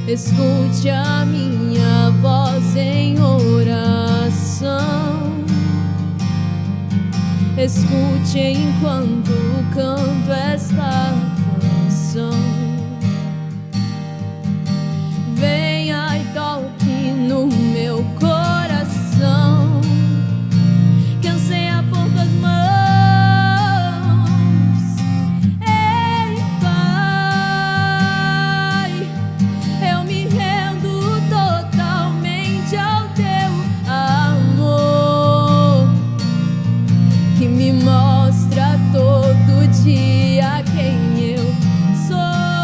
Escute a minha voz em oração. Escute enquanto canto esta canção. Venha e toque no meu coração, que anseia por tuas mãos. Ei, Pai, eu me rendo totalmente ao teu amor, que me mostra todo dia quem eu sou.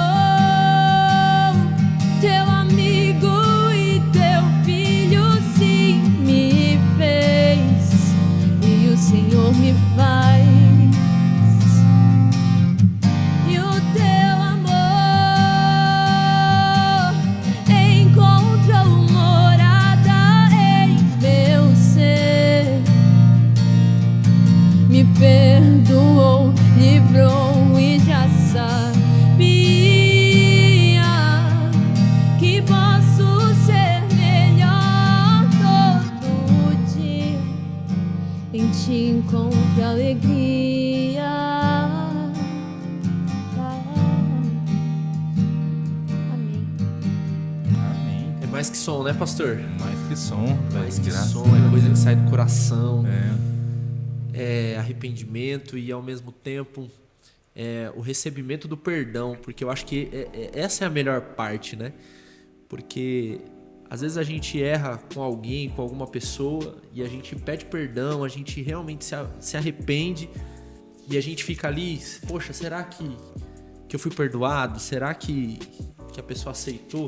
perdoou, livrou e já sabia que posso ser melhor todo dia. Em ti encontro alegria. Amém. Amém. É mais que som, né, pastor? Mais que som. Mais que graças som, a é Deus. coisa que sai do coração. É. É arrependimento e, ao mesmo tempo, o recebimento do perdão. Porque eu acho que essa é a melhor parte, né? Porque às vezes a gente erra com alguém, com alguma pessoa, e a gente pede perdão, a gente realmente se arrepende, e a gente fica ali, poxa, será que eu fui perdoado? Será que a pessoa aceitou?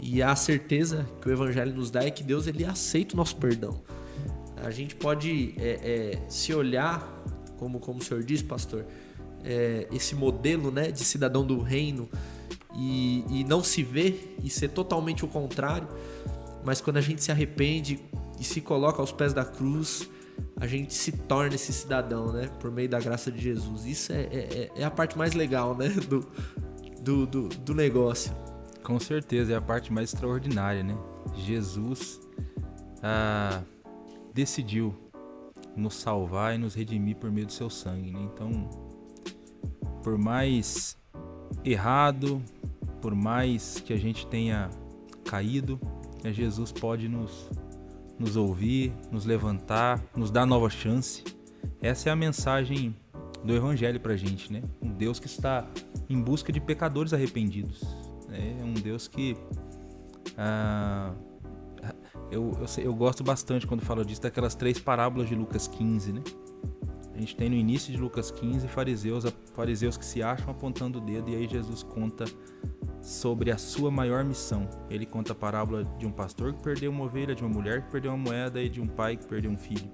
E a certeza que o Evangelho nos dá é que Deus, ele aceita o nosso perdão. A gente pode se olhar, como o senhor disse, pastor, esse modelo, né, de cidadão do reino, e não se ver e ser totalmente o contrário, mas quando a gente se arrepende e se coloca aos pés da cruz, a gente se torna esse cidadão, né, por meio da graça de Jesus. Isso é a parte mais legal, né, do negócio. Com certeza, é a parte mais extraordinária, né? Jesus decidiu nos salvar e nos redimir por meio do seu sangue, né? Então, por mais errado, por mais que a gente tenha caído, Jesus pode nos ouvir, nos levantar, nos dar nova chance. Essa é a mensagem do Evangelho pra gente, né? Um Deus que está em busca de pecadores arrependidos. É um Deus que... Eu gosto bastante quando falo disso, daquelas 3 parábolas de Lucas 15, né? A gente tem no início de Lucas 15 fariseus que se acham apontando o dedo, e aí Jesus conta sobre a sua maior missão. Ele conta a parábola de um pastor que perdeu uma ovelha, de uma mulher que perdeu uma moeda e de um pai que perdeu um filho.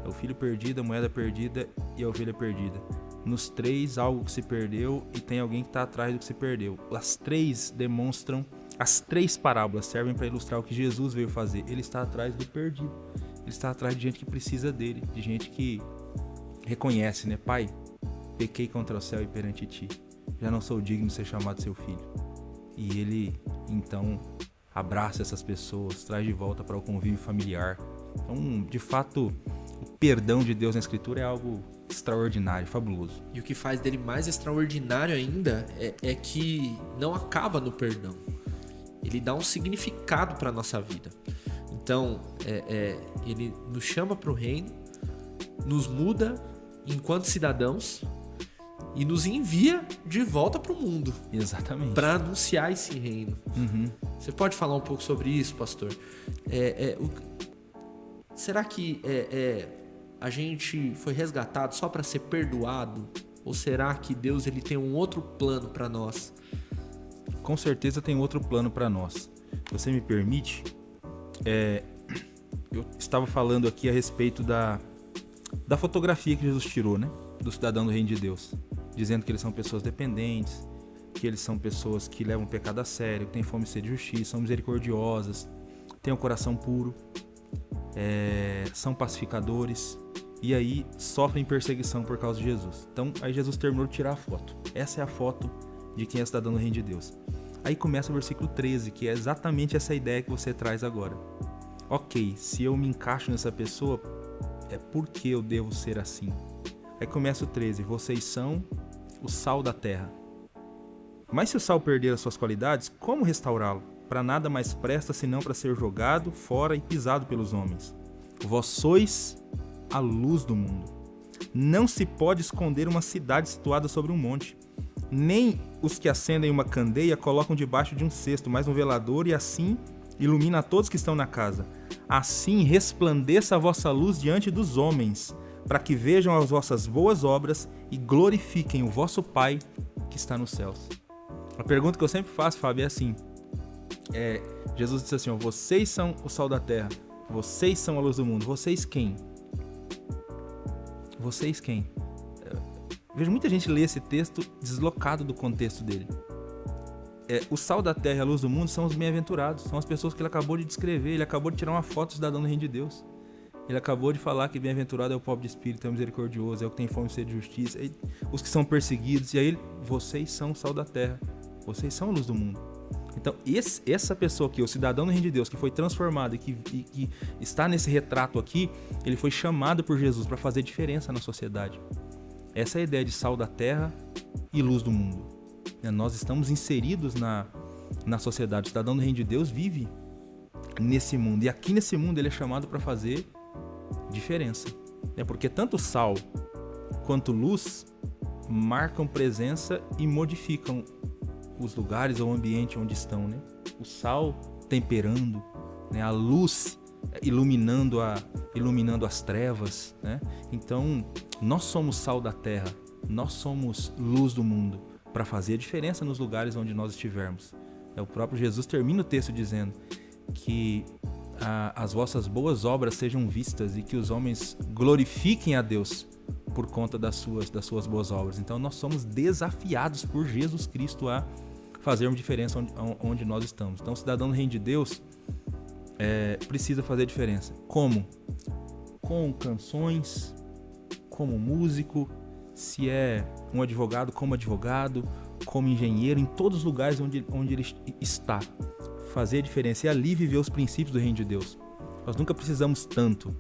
É o filho perdido, a moeda perdida e a ovelha perdida. Nos 3, algo que se perdeu e tem alguém que está atrás do que se perdeu. As 3 demonstram, as 3 parábolas servem para ilustrar o que Jesus veio fazer. Ele está atrás do perdido. Ele está atrás de gente que precisa dele, de gente que reconhece, né? Pai, pequei contra o céu e perante ti. Já não sou digno de ser chamado seu filho. E ele, então, abraça essas pessoas, traz de volta para o convívio familiar. Então, de fato, o perdão de Deus na Escritura é algo extraordinário, fabuloso. E o que faz dele mais extraordinário ainda é que não acaba no perdão. Ele dá um significado para a nossa vida. Então, ele nos chama para o reino, nos muda enquanto cidadãos e nos envia de volta para o mundo. Exatamente. Para anunciar esse reino. Uhum. Você pode falar um pouco sobre isso, pastor? Será que a gente foi resgatado só para ser perdoado? Ou será que Deus, ele tem um outro plano para nós? Com certeza tem outro plano para nós. Se você me permite, eu estava falando aqui a respeito da fotografia que Jesus tirou, né? Do cidadão do reino de Deus. Dizendo que eles são pessoas dependentes, que eles são pessoas que levam o pecado a sério, que têm fome e sede de justiça, são misericordiosas, têm um coração puro, são pacificadores, e aí sofrem perseguição por causa de Jesus. Então, aí Jesus terminou de tirar a foto. Essa é a foto de quem é cidadão do reino de Deus. Aí começa o versículo 13, que é exatamente essa ideia que você traz agora. Ok, se eu me encaixo nessa pessoa, por que eu devo ser assim? Aí começa o 13, vocês são o sal da terra. Mas se o sal perder as suas qualidades, como restaurá-lo? Para nada mais presta senão para ser jogado fora e pisado pelos homens. Vós sois a luz do mundo. Não se pode esconder uma cidade situada sobre um monte. Nem os que acendem uma candeia colocam debaixo de um cesto, mas um velador, e assim ilumina a todos que estão na casa. Assim resplandeça a vossa luz diante dos homens, para que vejam as vossas boas obras e glorifiquem o vosso Pai que está nos céus. A pergunta que eu sempre faço, Fábio, é assim. Jesus disse assim, vocês são o sal da terra, vocês são a luz do mundo, vocês quem? Vocês quem? Vejo muita gente ler esse texto deslocado do contexto dele. O sal da terra e a luz do mundo são os bem-aventurados, são as pessoas que ele acabou de descrever, ele acabou de tirar uma foto do cidadão do reino de Deus. Ele acabou de falar que bem-aventurado é o pobre de espírito, é o misericordioso, é o que tem fome e sede de justiça, os que são perseguidos. E aí, vocês são o sal da terra, vocês são a luz do mundo. Então, essa pessoa aqui, o cidadão do reino de Deus, que foi transformado e que está nesse retrato aqui, ele foi chamado por Jesus para fazer diferença na sociedade. Essa é a ideia de sal da terra e luz do mundo. Nós estamos inseridos na sociedade. O cidadão do reino de Deus vive nesse mundo. E aqui nesse mundo ele é chamado para fazer diferença. Porque tanto sal quanto luz marcam presença e modificam os lugares ou o ambiente onde estão. O sal temperando, a luz iluminando as trevas. Então, nós somos sal da terra, nós somos luz do mundo para fazer a diferença nos lugares onde nós estivermos. O próprio Jesus termina o texto dizendo que as vossas boas obras sejam vistas e que os homens glorifiquem a Deus por conta das suas boas obras. Então nós somos desafiados por Jesus Cristo a fazermos diferença onde nós estamos. Então o cidadão do reino de Deus precisa fazer diferença. Como? Com canções, como músico, se é um advogado, como engenheiro, em todos os lugares onde ele está. Fazer a diferença e ali viver os princípios do reino de Deus. Nós nunca precisamos tanto,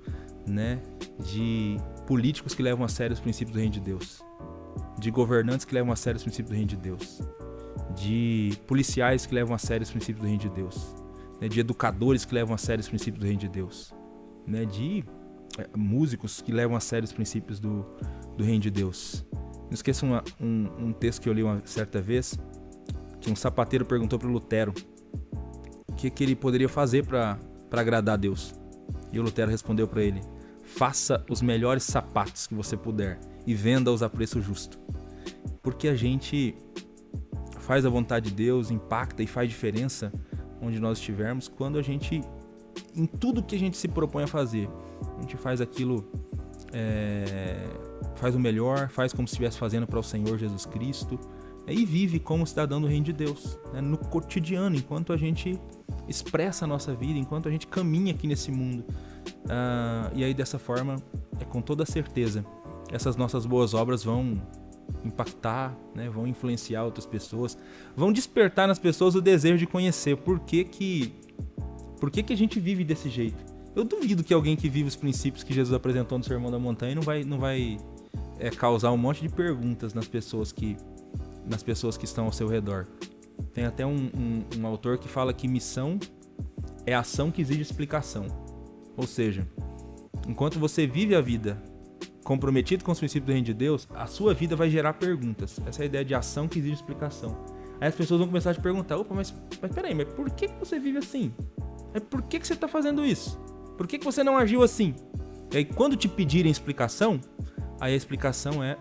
de políticos que levam a sério os princípios do reino de Deus, de governantes que levam a sério os princípios do reino de Deus, de policiais que levam a sério os princípios do reino de Deus, de educadores que levam a sério os princípios do reino de Deus, de músicos que levam a sério os princípios do reino de Deus. Não esqueça um texto que eu li uma certa vez, que um sapateiro perguntou para o Lutero o que ele poderia fazer para agradar a Deus. E o Lutero respondeu para ele: faça os melhores sapatos que você puder e venda-os a preço justo. Porque a gente faz a vontade de Deus, impacta e faz diferença onde nós estivermos quando a gente, em tudo que a gente se propõe a fazer, a gente faz aquilo, faz o melhor, faz como se estivesse fazendo para o Senhor Jesus Cristo, e vive como cidadão do reino de Deus, no cotidiano, enquanto a gente expressa a nossa vida, enquanto a gente caminha aqui nesse mundo. E aí dessa forma, com toda certeza, essas nossas boas obras vão impactar, vão influenciar outras pessoas, vão despertar nas pessoas o desejo de conhecer por que a gente vive desse jeito. Eu duvido que alguém que vive os princípios que Jesus apresentou no Sermão da Montanha não vai causar um monte de perguntas nas pessoas que estão ao seu redor. Tem até um autor que fala que missão é ação que exige explicação. Ou seja, enquanto você vive a vida comprometido com os princípios do reino de Deus, a sua vida vai gerar perguntas. Essa é a ideia de ação que exige explicação. Aí as pessoas vão começar a te perguntar: opa, mas peraí, mas por que você vive assim? Por que você está fazendo isso? Por que você não agiu assim? E aí quando te pedirem explicação, aí a explicação é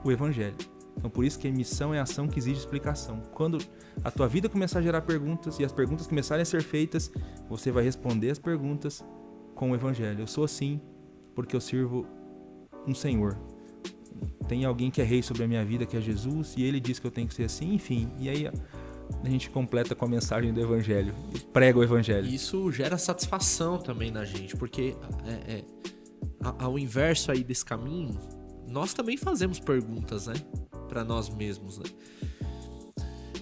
o Evangelho. Então por isso que a missão é a ação que exige explicação. Quando a tua vida começar a gerar perguntas e as perguntas começarem a ser feitas, você vai responder as perguntas com o Evangelho. Eu sou assim porque eu sirvo um Senhor. Tem alguém que é rei sobre a minha vida, que é Jesus, e ele diz que eu tenho que ser assim, enfim. E aí a gente completa com a mensagem do Evangelho, prega o Evangelho. Isso gera satisfação também na gente, porque ao inverso aí desse caminho, nós também fazemos perguntas, para nós mesmos,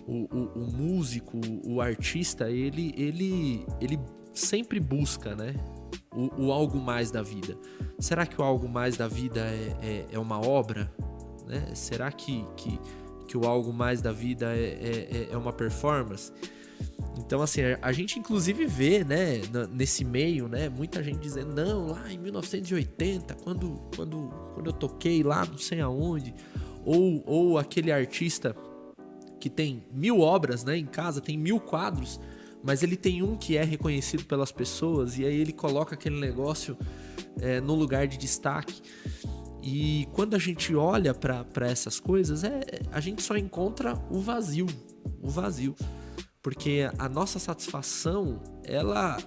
O músico, o artista, ele sempre busca, o algo mais da vida. Será que o algo mais da vida é uma obra? Será que o algo mais da vida é uma performance? Então, assim, a gente inclusive vê, nesse meio, muita gente dizendo: não, lá em 1980, quando eu toquei lá não sei aonde, ou aquele artista que tem 1000 obras, em casa, tem 1000 quadros, mas ele tem um que é reconhecido pelas pessoas, e aí ele coloca aquele negócio no lugar de destaque. E quando a gente olha para essas coisas, a gente só encontra o vazio. Porque a nossa satisfação, ela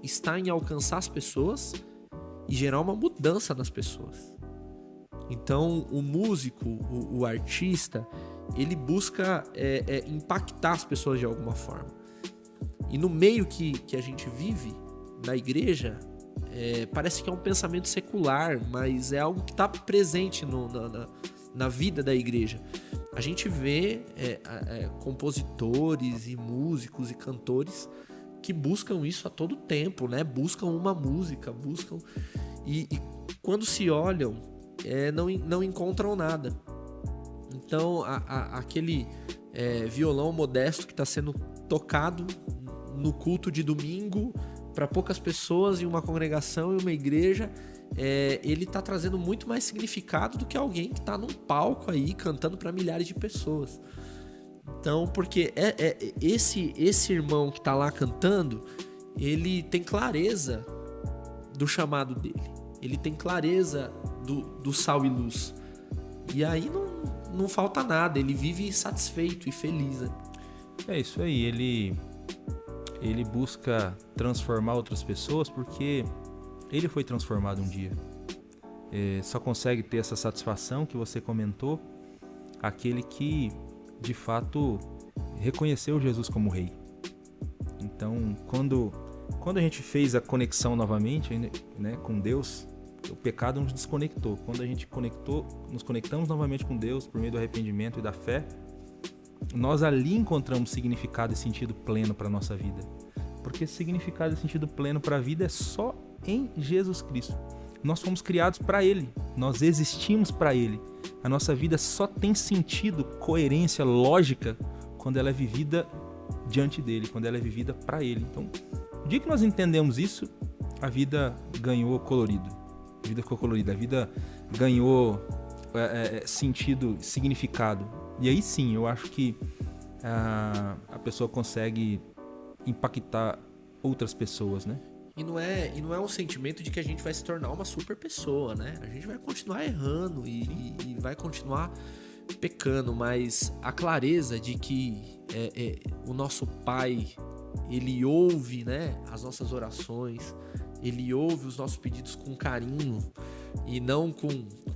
está em alcançar as pessoas e gerar uma mudança nas pessoas. Então, o músico, o artista, ele busca impactar as pessoas de alguma forma. E no meio que a gente vive, na igreja, parece que é um pensamento secular, mas é algo que está presente na vida da igreja. A gente vê compositores e músicos e cantores que buscam isso a todo tempo, né? Buscam uma música, buscam... E quando se olham, não encontram nada. Então, aquele violão modesto que está sendo tocado no culto de domingo para poucas pessoas em uma congregação, em uma igreja, ele está trazendo muito mais significado do que alguém que está num palco aí cantando para milhares de pessoas. Então, porque esse irmão que está lá cantando, ele tem clareza do chamado dele, ele tem clareza do sal e luz, e aí não falta nada, ele vive satisfeito e feliz, né? É isso aí, ele busca transformar outras pessoas porque ele foi transformado um dia. Só consegue ter essa satisfação que você comentou aquele que de fato reconheceu Jesus como rei. Então, quando a gente fez a conexão novamente, né, com Deus, o pecado nos desconectou. Quando a gente nos conectamos novamente com Deus por meio do arrependimento e da fé, nós ali encontramos significado e sentido pleno para a nossa vida. Porque significado e sentido pleno para a vida é só em Jesus Cristo. Nós fomos criados para Ele, nós existimos para Ele. A nossa vida só tem sentido, coerência, lógica, quando ela é vivida diante dEle, quando ela é vivida para Ele. Então, no dia que nós entendemos isso, a vida ganhou colorido. A vida ficou colorida, a vida ganhou sentido, significado. E aí sim, eu acho que a pessoa consegue impactar outras pessoas, né? E não é um sentimento de que a gente vai se tornar uma super pessoa, né? A gente vai continuar errando e vai continuar pecando, mas a clareza de que o nosso Pai, Ele ouve, né, as nossas orações, Ele ouve os nossos pedidos com carinho e não com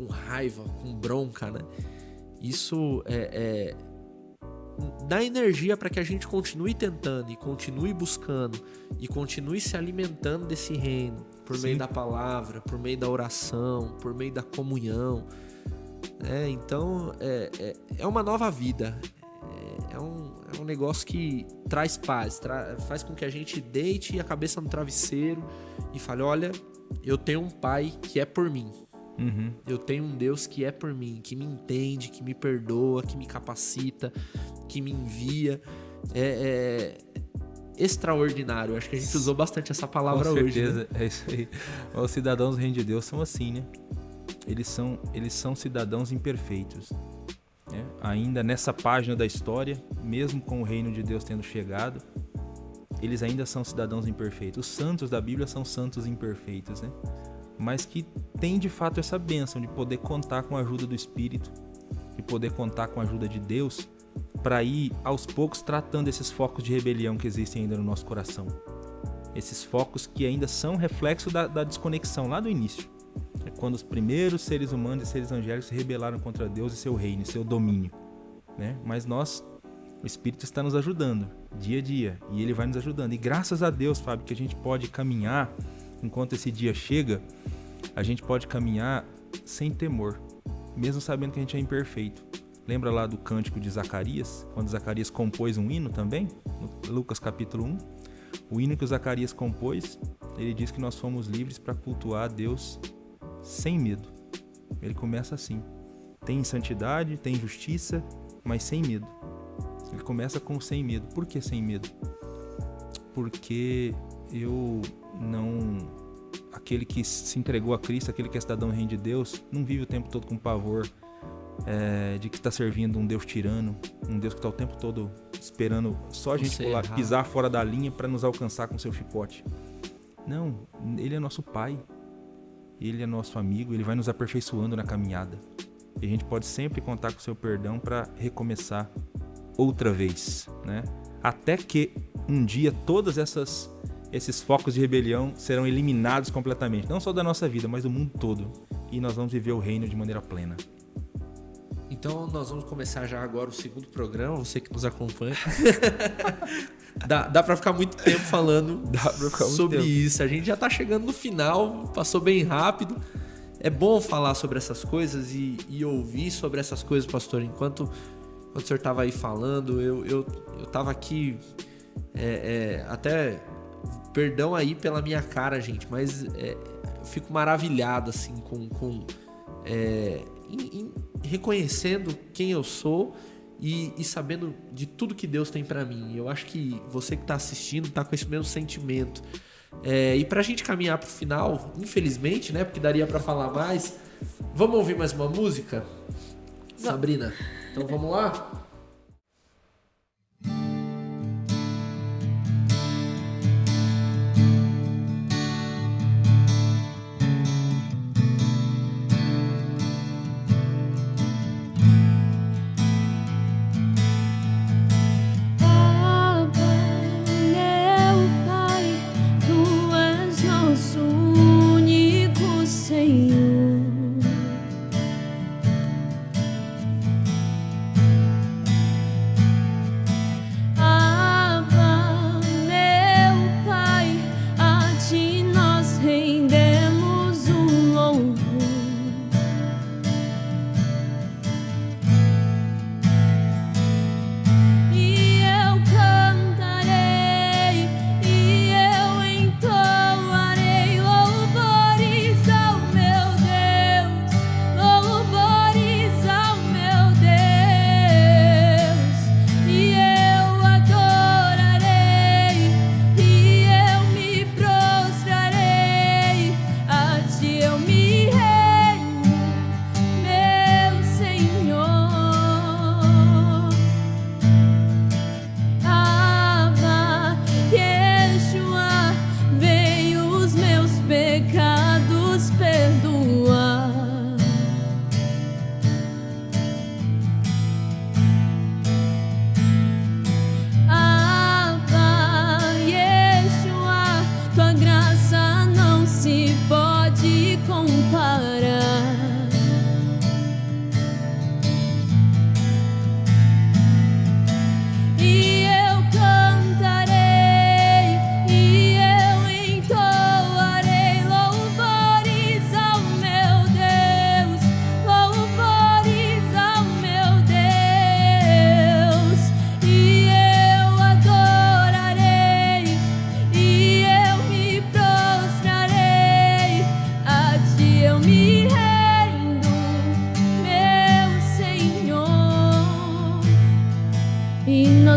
raiva, com bronca, né? Isso dá energia para que a gente continue tentando e continue buscando e continue se alimentando desse reino por meio da palavra, por meio da oração, por meio da comunhão. Então é uma nova vida, é um negócio que traz paz, faz com que a gente deite a cabeça no travesseiro e fale: olha, eu tenho um Pai que é por mim. Uhum. Eu tenho um Deus que é por mim, que me entende, que me perdoa, que me capacita, que me envia. É extraordinário. Acho que a gente usou bastante essa palavra hoje. Com certeza, né? É isso aí. Os cidadãos do reino de Deus são assim, né? Eles são cidadãos imperfeitos. Né? Ainda nessa página da história, mesmo com o reino de Deus tendo chegado, eles ainda são cidadãos imperfeitos. Os santos da Bíblia são santos imperfeitos, né? Mas que tem de fato essa bênção de poder contar com a ajuda do Espírito, de poder contar com a ajuda de Deus, para ir aos poucos tratando esses focos de rebelião que existem ainda no nosso coração. Esses focos que ainda são reflexo da desconexão lá do início. É quando os primeiros seres humanos e seres angélicos se rebelaram contra Deus e seu reino, seu domínio. Né? Mas o Espírito está nos ajudando, dia a dia, e Ele vai nos ajudando. E graças a Deus, Fábio, que a gente pode caminhar, enquanto esse dia chega, a gente pode caminhar sem temor, mesmo sabendo que a gente é imperfeito. Lembra lá do cântico de Zacarias, quando Zacarias compôs um hino também, no Lucas capítulo 1? O hino que o Zacarias compôs, ele diz que nós fomos livres para cultuar a Deus sem medo. Ele começa assim: tem santidade, tem justiça, mas sem medo. Ele começa com sem medo. Por que sem medo? Porque aquele que se entregou a Cristo, aquele que é cidadão do reino de Deus, não vive o tempo todo com pavor de que está servindo um Deus tirano, um Deus que está o tempo todo esperando só a gente pisar fora da linha para nos alcançar com seu chicote. Não, Ele é nosso Pai, Ele é nosso amigo, Ele vai nos aperfeiçoando na caminhada. E a gente pode sempre contar com o seu perdão para recomeçar outra vez, né? Até que um dia todos esses focos de rebelião serão eliminados completamente, não só da nossa vida, mas do mundo todo, e nós vamos viver o reino de maneira plena. Então nós vamos começar já agora o segundo programa, você que nos acompanha. Dá pra ficar muito tempo falando sobre tempo. isso. A gente já tá chegando no final, passou bem rápido. É bom falar sobre essas coisas e ouvir sobre essas coisas, pastor. Enquanto o senhor tava aí falando, eu tava aqui até... Perdão aí pela minha cara, gente, mas eu fico maravilhado assim em reconhecendo quem eu sou e sabendo de tudo que Deus tem pra mim. Eu acho que você que tá assistindo tá com esse mesmo sentimento. E pra gente caminhar pro final, infelizmente, né, porque daria pra falar mais, vamos ouvir mais uma música? Sabrina, então vamos lá?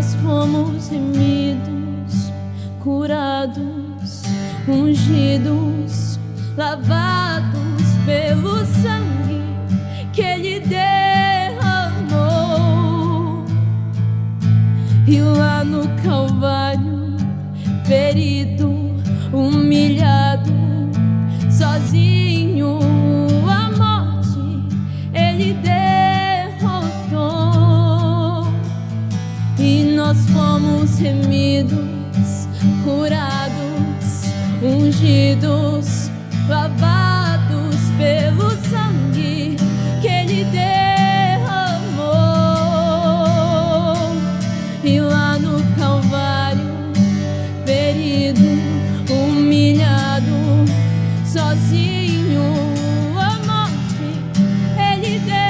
nós fomos remidos, curados, ungidos, lavados pelo sangue que Ele derramou. E lá no Calvário, ferido, humilhado, sozinho, a morte Ele derrotou. E nós fomos remidos, curados, ungidos, lavados pelo sangue que Ele derramou. E lá no Calvário, ferido, humilhado, sozinho, a morte Ele derrotou.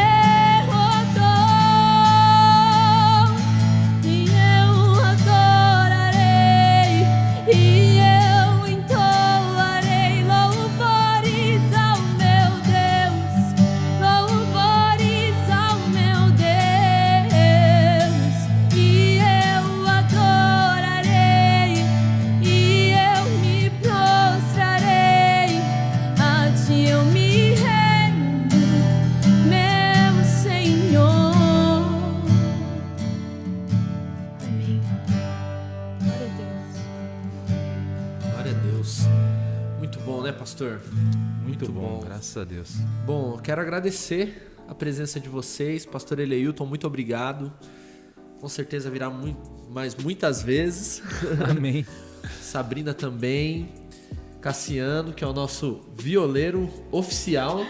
E eu adorarei, e eu entoarei louvores ao meu Deus, louvores ao meu Deus. E eu adorarei, e eu me prostrarei, a Ti eu me rendo, meu Senhor. Amém. Glória a Deus. Glória a Deus. Muito bom, né, pastor? Muito bom, graças a Deus. Bom, eu quero agradecer a presença de vocês. Pastor Eleilton, muito obrigado. Com certeza virá mais muitas vezes. Amém. Sabrina também. Cassiano, que é o nosso violeiro oficial.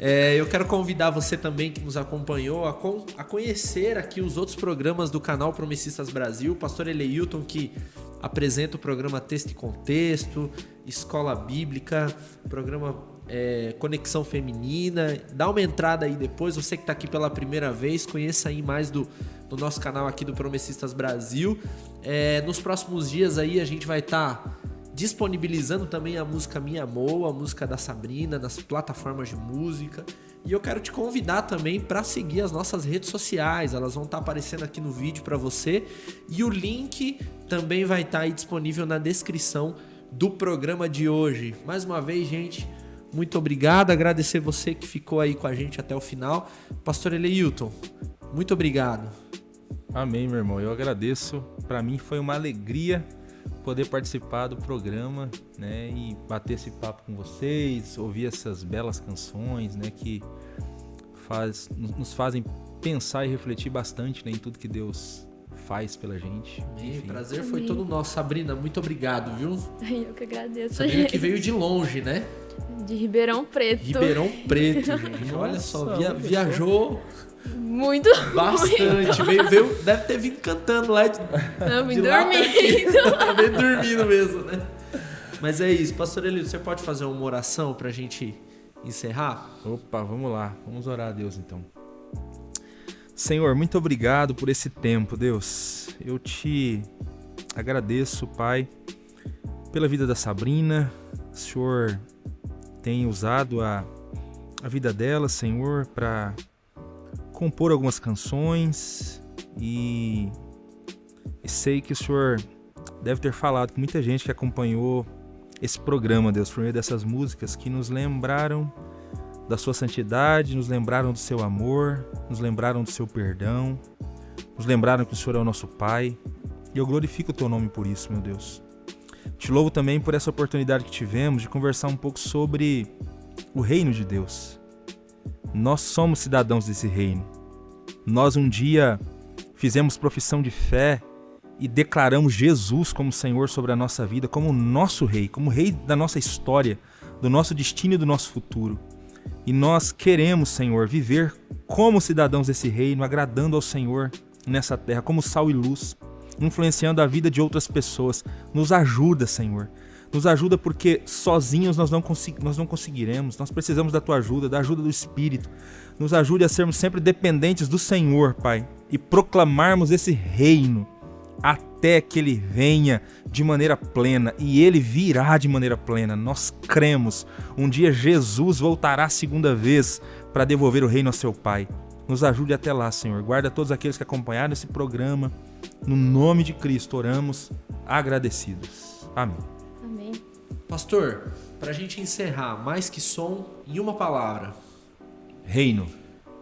Eu quero convidar você também que nos acompanhou a conhecer aqui os outros programas do canal Promessistas Brasil. Pastor Eleilton, que apresenta o programa Texto e Contexto, Escola Bíblica, programa Conexão Feminina. Dá uma entrada aí depois, você que está aqui pela primeira vez, conheça aí mais do nosso canal aqui do Promessistas Brasil. Nos próximos dias aí a gente vai estar disponibilizando também a música Minha Amor, a música da Sabrina, nas plataformas de música. E eu quero te convidar também para seguir as nossas redes sociais, elas vão estar aparecendo aqui no vídeo para você. E o link também vai estar aí disponível na descrição do programa de hoje. Mais uma vez, gente, muito obrigado, agradecer você que ficou aí com a gente até o final. Pastor Eleilton, muito obrigado. Amém, meu irmão, eu agradeço. Para mim foi uma alegria poder participar do programa, né, e bater esse papo com vocês, ouvir essas belas canções, né, que nos fazem pensar e refletir bastante, né, em tudo que Deus faz pela gente. O prazer foi todo nosso. Sabrina, muito obrigado, viu? Eu que agradeço. Sabrina que veio de longe, né? De Ribeirão Preto. Ribeirão Preto, gente. Olha só, viajou muito bastante. Veio, deve ter vindo cantando lá Não, vim dormindo. Veio dormindo mesmo, né? Mas é isso. Pastor Elio, você pode fazer uma oração pra gente encerrar? Opa, vamos lá. Vamos orar a Deus então. Senhor, muito obrigado por esse tempo, Deus. Eu te agradeço, Pai, pela vida da Sabrina. O Senhor tem usado a vida dela, Senhor, para compor algumas canções e sei que o Senhor deve ter falado com muita gente que acompanhou esse programa, Deus, por meio dessas músicas que nos lembraram da sua santidade, nos lembraram do seu amor, nos lembraram do seu perdão, nos lembraram que o Senhor é o nosso Pai, e eu glorifico o teu nome por isso, meu Deus. Te louvo também por essa oportunidade que tivemos de conversar um pouco sobre o reino de Deus. Nós somos cidadãos desse reino. Nós um dia fizemos profissão de fé e declaramos Jesus como Senhor sobre a nossa vida, como nosso rei, como rei da nossa história, do nosso destino e do nosso futuro. E nós queremos, Senhor, viver como cidadãos desse reino, agradando ao Senhor nessa terra, como sal e luz, influenciando a vida de outras pessoas. Nos ajuda, Senhor. Nos ajuda porque sozinhos nós não conseguiremos. Nós precisamos da Tua ajuda, da ajuda do Espírito. Nos ajude a sermos sempre dependentes do Senhor, Pai, e proclamarmos esse reino até que Ele venha de maneira plena. E Ele virá de maneira plena. Nós cremos. Um dia Jesus voltará a segunda vez para devolver o reino ao seu Pai. Nos ajude até lá, Senhor. Guarda todos aqueles que acompanharam esse programa. No nome de Cristo oramos agradecidos. Amém. Amém. Pastor, para a gente encerrar, mais que som em uma palavra. Reino.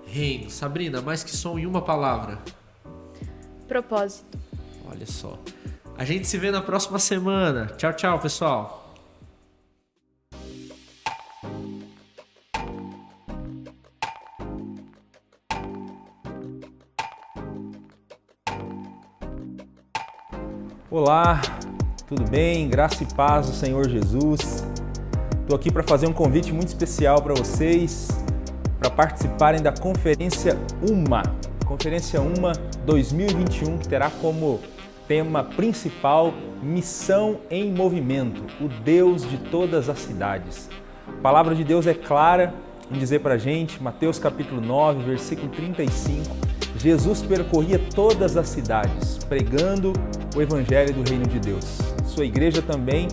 Reino. Sabrina, mais que som em uma palavra. Propósito. Olha só. A gente se vê na próxima semana. Tchau, tchau, pessoal. Olá, tudo bem? Graça e paz do Senhor Jesus. Estou aqui para fazer um convite muito especial para vocês, para participarem da Conferência UMA. Conferência UMA 2021, que terá como tema principal Missão em Movimento, o Deus de todas as cidades. A palavra de Deus é clara em dizer para a gente, Mateus capítulo 9, versículo 35, Jesus percorria todas as cidades, pregando o Evangelho do Reino de Deus. Sua igreja também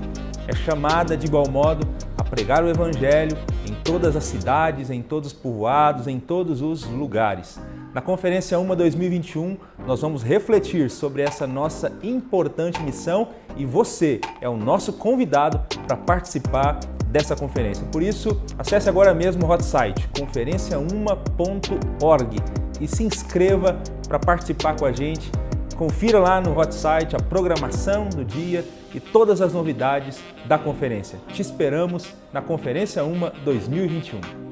é chamada de igual modo a pregar o Evangelho em todas as cidades, em todos os povoados, em todos os lugares. Na Conferência UMA 2021, nós vamos refletir sobre essa nossa importante missão e você é o nosso convidado para participar dessa conferência. Por isso, acesse agora mesmo o hot site conferenciauma.org e se inscreva para participar com a gente. Confira lá no hot site a programação do dia e todas as novidades da conferência. Te esperamos na Conferência UMA 2021.